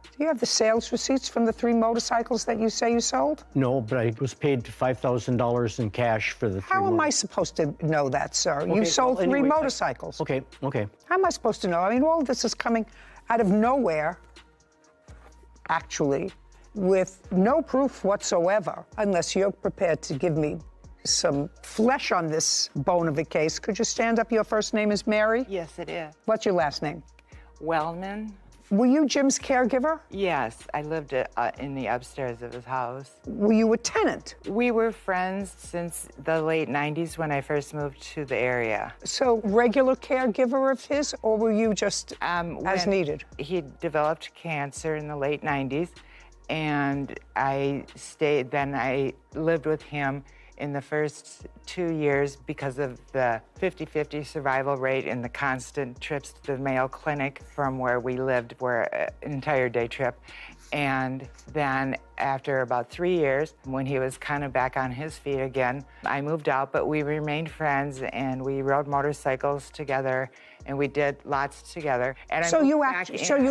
Do you have the sales receipts from the 3 motorcycles that you say you sold? No, but I was paid $5,000 in cash for the 3 How am I supposed to know that, sir? Okay, You sold well, 3 anyway, motorcycles. Okay. How am I supposed to know? I mean, all of this is coming out of nowhere, actually, with no proof whatsoever, unless you're prepared to give me some flesh on this bone of a case. Could you stand up? Your first name is Mary? Yes, it is. What's your last name? Wellman. Were you Jim's caregiver? Yes, I lived in the upstairs of his house. Were you a tenant? We were friends since the late 90s when I first moved to the area. So regular caregiver of his, or were you just as needed? He developed cancer in the late 90s, and I stayed, then I lived with him in the first 2 years because of the 50-50 survival rate and the constant trips to the Mayo Clinic from where we lived were an entire day trip. And then after about 3 years, when he was kind of back on his feet again, I moved out, but we remained friends and we rode motorcycles together and we did lots together. And so you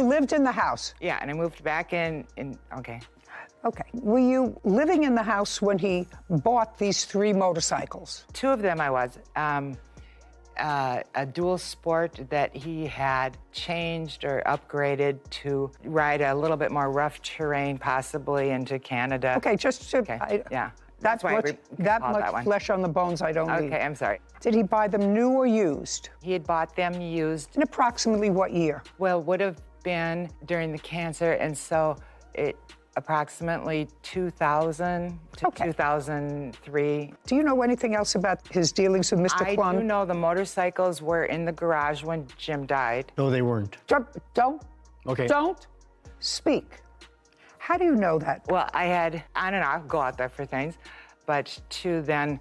lived in the house? Yeah, and I moved back in okay. Okay. Were you living in the house when he bought these 3 motorcycles? 2 of them I was. A dual sport that he had changed or upgraded to ride a little bit more rough terrain, possibly into Canada. Okay, just to... Okay. Yeah. That's why that much flesh on the bones I don't need. Okay, I'm sorry. Did he buy them new or used? He had bought them used. In approximately what year? Well, would have been during the cancer, and so it approximately 2000 to 2003. Do you know anything else about his dealings with Mr. Klun? I do know the motorcycles were in the garage when Jim died. No, they weren't. Don't. Okay. Don't speak. How do you know that? Well, I had on and off go out there for things, but then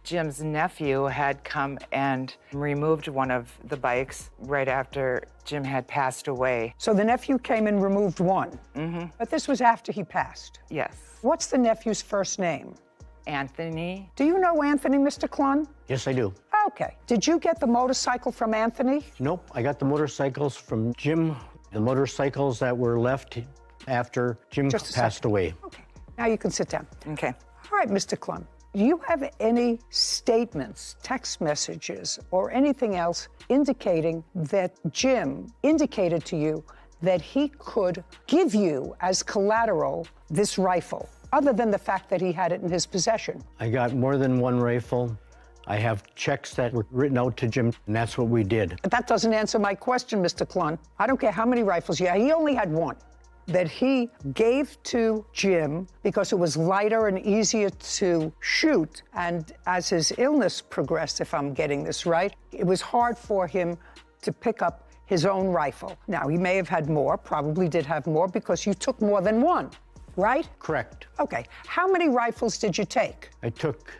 Jim's nephew had come and removed one of the bikes right after Jim had passed away. So the nephew came and removed one? Mm-hmm. But this was after he passed? Yes. What's the nephew's first name? Anthony. Do you know Anthony, Mr. Klun? Yes, I do. Okay. Did you get the motorcycle from Anthony? Nope. I got the motorcycles from Jim, the motorcycles that were left after Jim passed away. Okay. Now you can sit down. Okay. All right, Mr. Klun. Do you have any statements, text messages, or anything else indicating that Jim indicated to you that he could give you as collateral this rifle, other than the fact that he had it in his possession? I got more than 1 rifle. I have checks that were written out to Jim, and that's what we did. But that doesn't answer my question, Mr. Klun. I don't care how many rifles you had. He only had 1. That he gave to Jim because it was lighter and easier to shoot. And as his illness progressed, if I'm getting this right, it was hard for him to pick up his own rifle. Now, he may have had more, probably did have more, because you took more than 1, right? Correct. Okay. How many rifles did you take? I took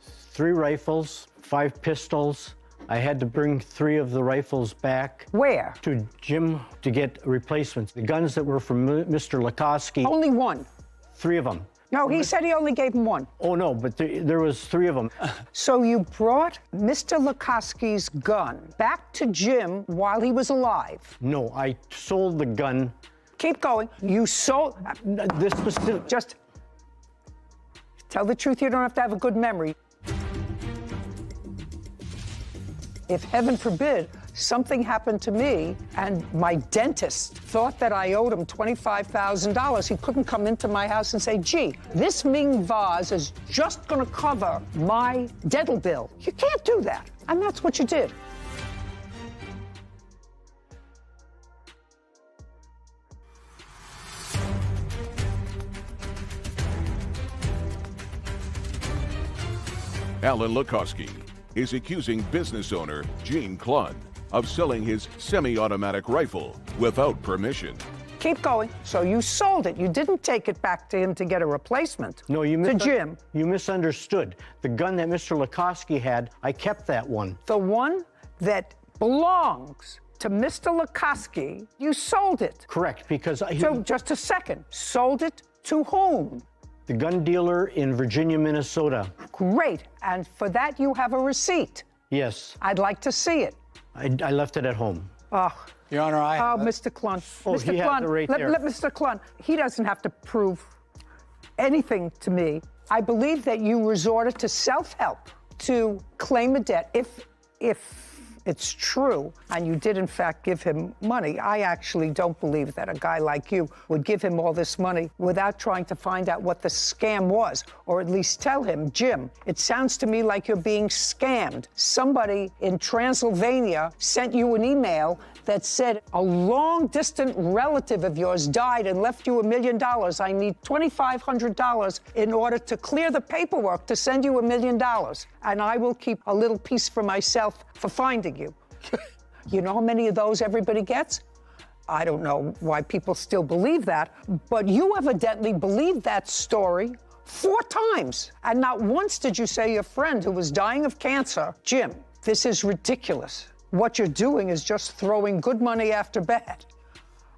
3 rifles, 5 pistols. I had to bring 3 of the rifles back. Where? To Jim to get replacements. The guns that were from Mr. Lukoski. Only 1? 3 of them. No, he said he only gave him 1. Oh, no, but there was 3 of them. So you brought Mr. Lukoski's gun back to Jim while he was alive? No, I sold the gun. Keep going. You sold... This specific... Just tell the truth. You don't have to have a good memory. If, heaven forbid, something happened to me and my dentist thought that I owed him $25,000, he couldn't come into my house and say, gee, this Ming vase is just going to cover my dental bill. You can't do that. And that's what you did. Alan Lukoski is accusing business owner Gene Clunn of selling his semi-automatic rifle without permission. Keep going. So you sold it. You didn't take it back to him to get a replacement. No, to Jim. You misunderstood. The gun that Mr. Lukoski had, I kept that one. The one that belongs to Mr. Lukoski, you sold it. Correct, because... So, just a second. Sold it to whom? The gun dealer in Virginia, Minnesota. Great. And for that, you have a receipt. Yes. I'd like to see it. I left it at home. Oh. Your Honor, Oh, Mr. Clunn. Oh, Mr. he has it right there. Let Mr. Clunn, he doesn't have to prove anything to me. I believe that you resorted to self-help to claim a debt. If it's true, and you did in fact give him money, I actually don't believe that a guy like you would give him all this money without trying to find out what the scam was, or at least tell him, Jim, it sounds to me like you're being scammed. Somebody in Transylvania sent you an email that said a long-distant relative of yours died and left you $1 million. I need $2,500 in order to clear the paperwork to send you $1 million. And I will keep a little piece for myself for finding you. You know how many of those everybody gets? I don't know why people still believe that, but you evidently believed that story 4 times. And not once did you say your friend who was dying of cancer, Jim, this is ridiculous. What you're doing is just throwing good money after bad.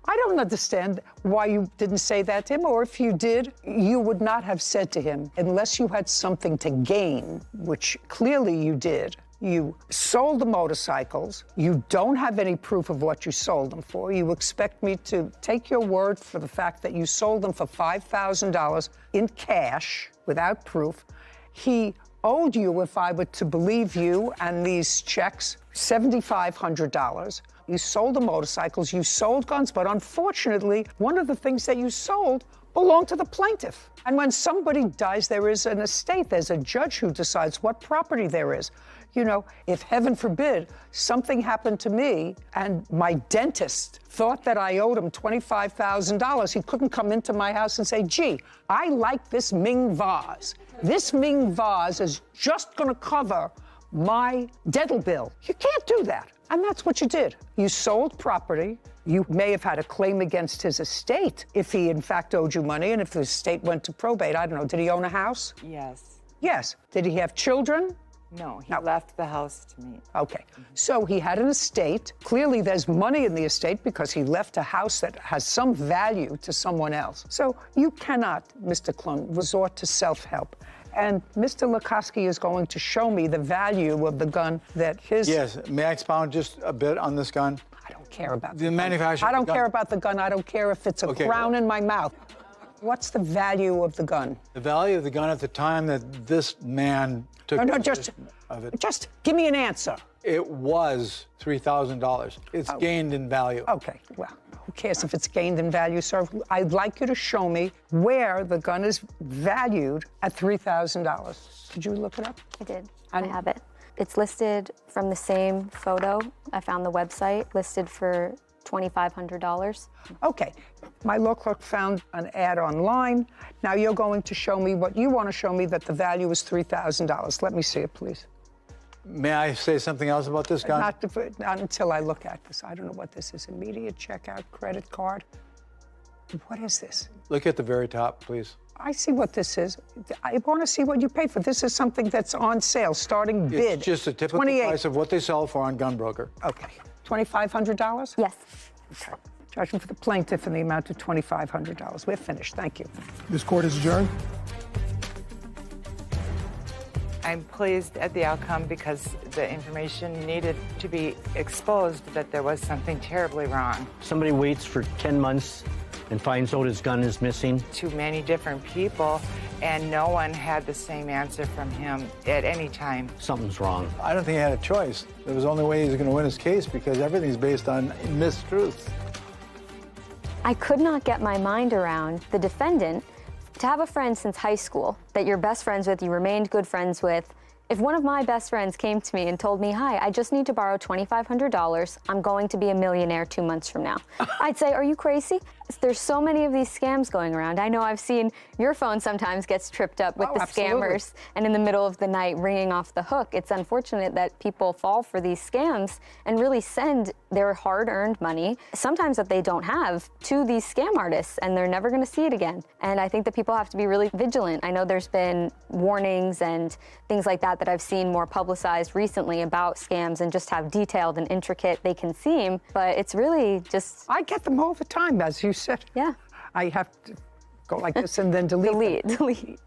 I don't understand why you didn't say that to him, or if you did, you would not have said to him, unless you had something to gain, which clearly you did. You sold the motorcycles. You don't have any proof of what you sold them for. You expect me to take your word for the fact that you sold them for $5,000 in cash without proof. He owed you, if I were to believe you and these checks, $7,500. You sold the motorcycles, you sold guns, but unfortunately, one of the things that you sold belonged to the plaintiff. And when somebody dies, there is an estate. There's a judge who decides what property there is. You know, if heaven forbid something happened to me and my dentist thought that I owed him $25,000, he couldn't come into my house and say, gee, I like this Ming vase. This Ming vase is just going to cover my dental bill. You can't do that. And that's what you did. You sold property. You may have had a claim against his estate if he, in fact, owed you money and if the estate went to probate. I don't know. Did he own a house? Yes. Yes. Did he have children? No, he left the house to me. Okay. So he had an estate. Clearly, there's money in the estate because he left a house that has some value to someone else. So you cannot, Mr. Clunn, resort to self-help. And Mr. Lukoski is going to show me the value of the gun that his... Yes. May I expound just a bit on this gun? I don't care about the manufacturer. I don't care about the gun. I don't care if it's a crown in my mouth. What's the value of the gun? The value of the gun at the time that this man took of it. Just give me an answer. It was $3,000. It's gained in value. Okay, well, who cares if it's gained in value, sir? I'd like you to show me where the gun is valued at $3,000. Did you look it up? I did. I have it. It's listed from the same photo. I found the website listed for $2,500. Okay. My law clerk found an ad online. Now you're going to show me what you want to show me, that the value is $3,000. Let me see it, please. May I say something else about this gun? Not until I look at this. I don't know what this is. Immediate checkout, credit card. What is this? Look at the very top, please. I see what this is. I want to see what you pay for. This is something that's on sale, starting bid. It's just a typical price of what they sell for on Gunbroker. Okay. $2,500? Yes. Okay. Judgment for the plaintiff in the amount of $2,500. We're finished. Thank you. This court is adjourned. I'm pleased at the outcome because the information needed to be exposed that there was something terribly wrong. Somebody waits for 10 months and finds out his gun is missing. To many different people, and no one had the same answer from him at any time. Something's wrong. I don't think he had a choice. There was the only way he was going to win his case because everything's based on mistruths. I could not get my mind around the defendant. To have a friend since high school that you're best friends with, you remained good friends with. If one of my best friends came to me and told me, hi, I just need to borrow $2,500, I'm going to be a millionaire 2 months from now, I'd say, are you crazy? There's so many of these scams going around. I know I've seen your phone sometimes gets tripped up with the scammers and in the middle of the night ringing off the hook. It's unfortunate that people fall for these scams and really send their hard-earned money, sometimes that they don't have, to these scam artists, and they're never going to see it again. And I think that people have to be really vigilant. I know there's been warnings and things like that that I've seen more publicized recently about scams and just how detailed and intricate they can seem, but it's really just... I get them all the time, as you said. Yeah. I have to go like this and then delete. Delete.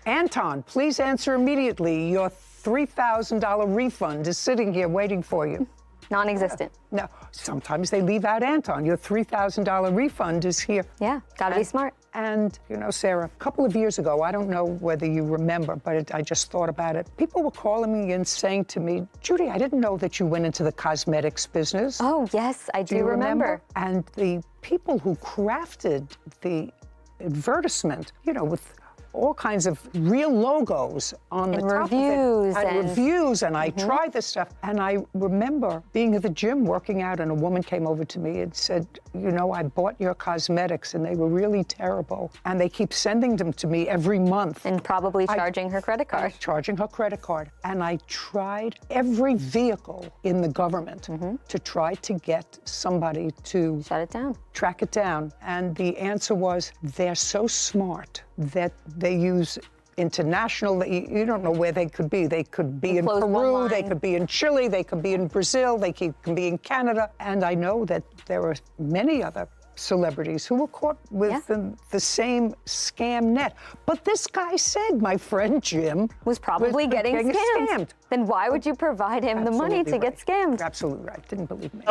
Anton, please answer immediately. Your $3,000 refund is sitting here waiting for you. Non-existent. No, sometimes they leave out Anton. Your $3,000 refund is here. Yeah, gotta be smart. And, you know, Sarah, a couple of years ago, I don't know whether you remember, but I just thought about it. People were calling me and saying to me, Judy, I didn't know that you went into the cosmetics business. Oh, yes, I do remember. And the people who crafted the advertisement, you know, with all kinds of real logos on the top reviews of it. and Reviews, and I tried this stuff. And I remember being at the gym working out, and a woman came over to me and said, you know, I bought your cosmetics, and they were really terrible. And they keep sending them to me every month. And probably charging her credit card. Charging her credit card. And I tried every vehicle in the government to try to get somebody to shut it down, track it down. And the answer was, they're so smart that they use international, you don't know where they could be. They could be in Peru, they could be in Chile, they could be in Brazil, they can be in Canada. And I know that there are many other celebrities who were caught with the same scam net. But this guy said, my friend Jim was probably getting scammed. Then why would you provide him the money to get scammed? Absolutely right. Didn't believe me.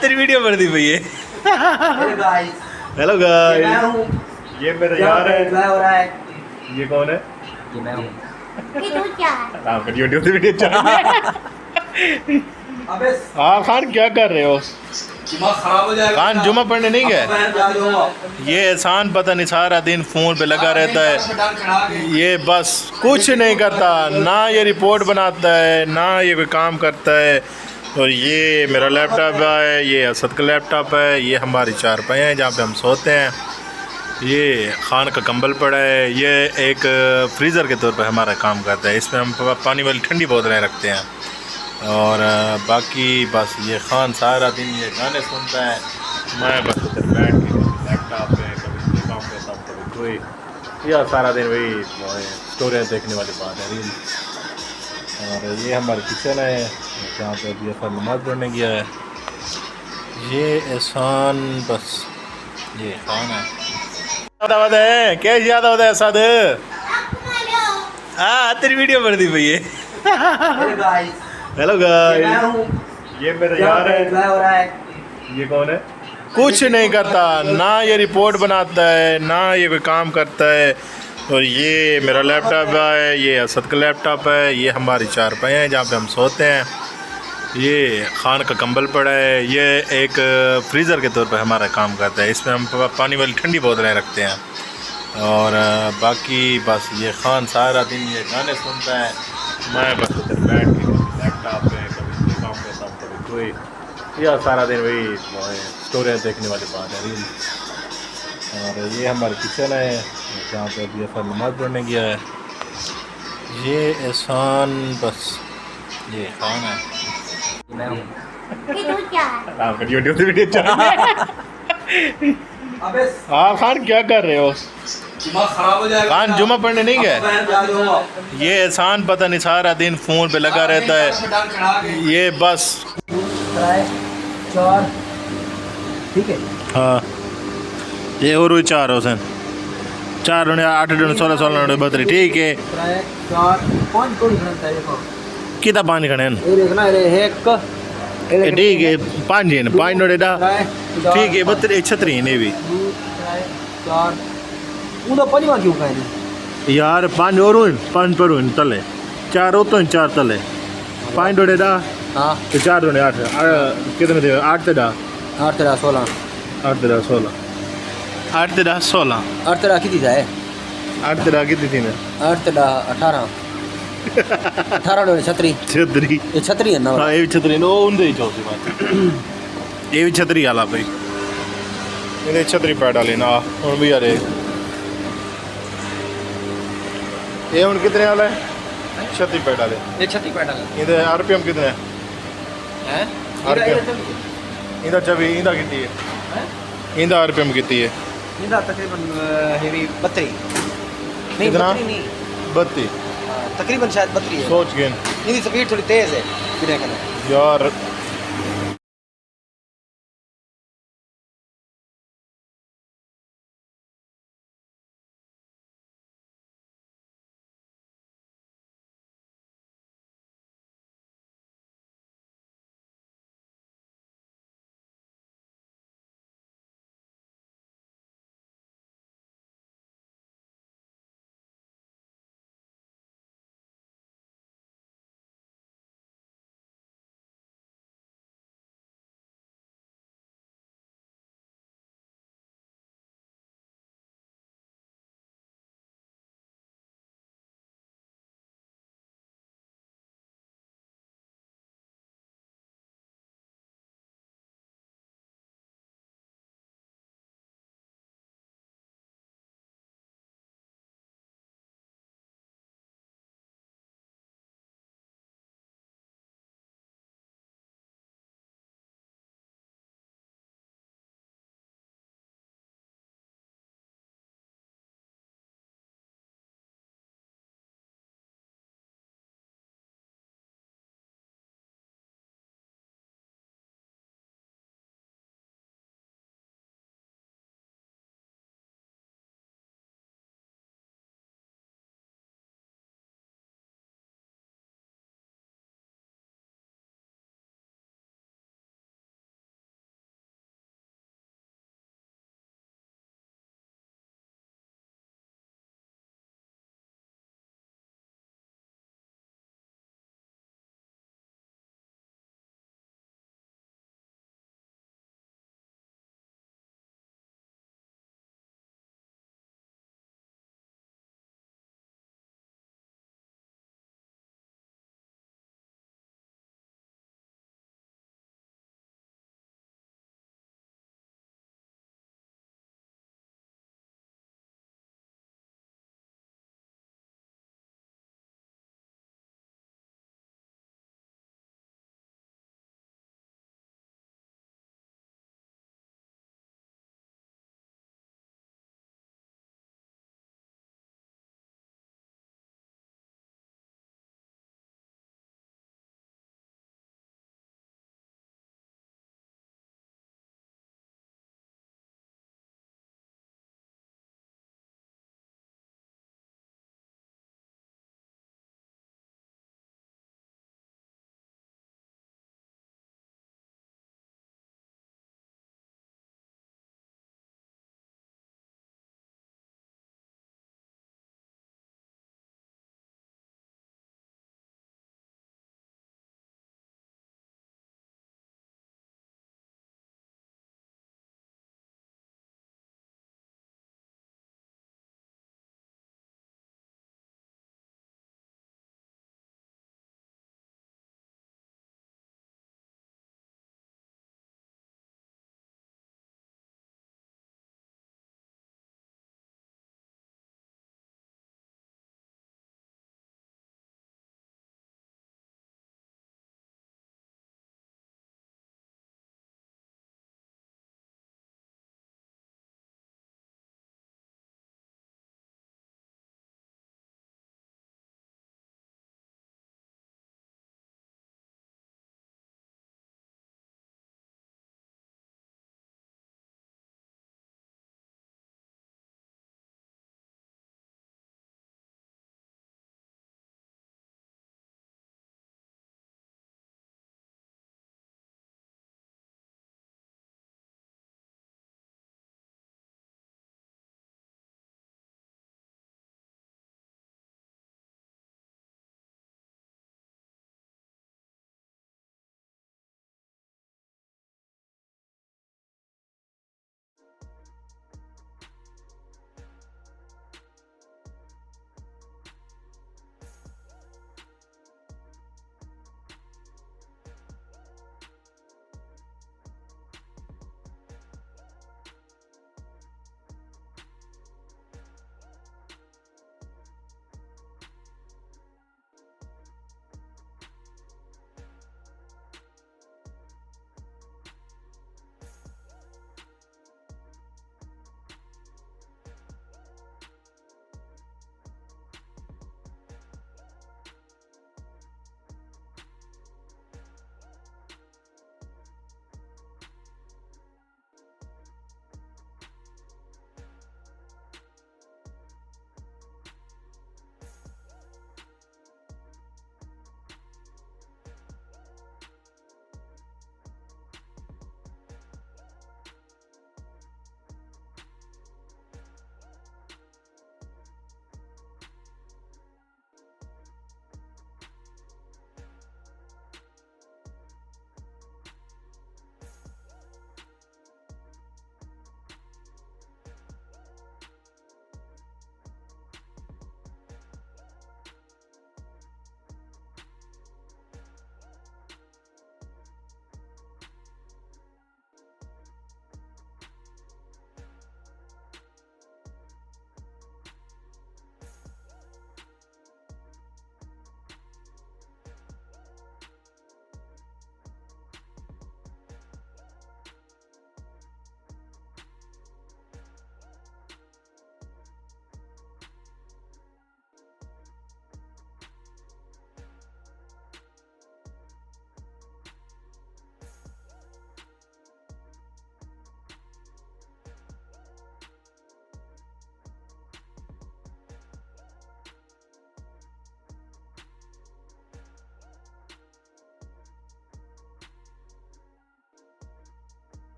तेरी video बन दी भैया hello guys ये मेरा यार है ये कौन है ये मैं हूं यूट्यूब पे वीडियो चला अबे खान क्या कर रहे हो जुमा खराब हो जाएगा खान जुमा पढ़ने नहीं गए ये एहसान पता नहीं सारा दिन फोन पे लगा रहता है ये बस कुछ नहीं करता ना ये रिपोर्ट बनाता है ना ये कोई काम करता है और ये मेरा लैपटॉप है, ये असद का लैपटॉप है, ये हमारी चारपाई हैं जहाँ पे हम सोते हैं, ये खान का कंबल पड़ा है, ये एक फ्रीज़र के तौर पे हमारा काम करता है, इसमें हम पानी वाली ठंडी बोतलें रखते हैं और बाकी बस ये खान सारा दिन ये गाने सुनता है, मैं बस उधर बैठ के लैपटॉप पे कभी काम करता हूँ कभी कोई या सारा दिन वही स्टोरियाँ देखने वाली बात है रील। और ये हमारी किचन है जहाँ पे अभी अफर नमाज पढ़ने गया है, ये एहसान बस ये खान है क्या याद होता है साद हाँ तेरी वीडियो बन दी भैया हेलो गाइस ये मेरा यार है ये कौन है कुछ नहीं करता ना ये रिपोर्ट बनाता है ना ये कोई काम करता है और ये मेरा लैपटॉप है, ये असद का लैपटॉप है, ये हमारी चारपाई हैं जहाँ पे हम सोते हैं, ये खान का कंबल पड़ा है, ये एक फ्रीज़र के तौर पे हमारा काम करता है, इसमें हम पानी वाली ठंडी बोतलें रखते हैं और बाकी बस ये खान सारा दिन ये गाने सुनता है, मैं बस उधर बैठ के लैपटॉप पे कभी काम करता हूँ कभी कोई या सारा दिन वही स्टोरियाँ देखने वाली बात है रील। और ये हमारी किचन है जहाँ पे अभी अफर नमाज पढ़ने गया है, ये एहसान बस ये खान है यूट्यूब पे वीडियो चला हाँ खान क्या कर रहे हो? खान जुमा पढ़ने नहीं गए? ये एहसान पता नहीं सारा दिन फोन पे लगा रहता है। ये बस ठीक है। हाँ ये और 4 हुसैन 4 होने 8 होने 16 16 होने 32 ठीक है। 5 थोड़ी घंटा देखो कितना 5 खड़े हैं? ये देखना ये एक ठीक है 5 हैं 5 नोड़े डा ठीक है 32 36 ने भी 4 उधर पंजवा क्यों कहने यार 5 और 5 पर तले 4 हो तो 4 तले 5 नोड़े डा हाँ 4 होने 8 कितने थे 8 थे डा 8 तेरा 16 8 तेरा 16 8 तेरा 16 8 तेरा कितनी जाए 8 तेरा कितनी थी ना 8 तेरा 18 18 डोले छतरी ये छतरी है ना हाँ ये भी छतरी नो उनदे ही चौथी बात ये भी छतरी आला भाई ये छतरी पैड वाली ना और भी यार ये उन कितने वाला है छतरी पैड वाले ये छतरी पैड वाला ये आरपीएम कितने हैं आरपीएम इंदा चवी इंदा कितनी है इंदा आरपीएम कितनी है इंदा तकरीबन हेवी 32 नहीं कितना 32 नहीं 32 तकरीबन शायद 32 है सोच गए इनकी स्पीड थोड़ी तेज है कितने का यार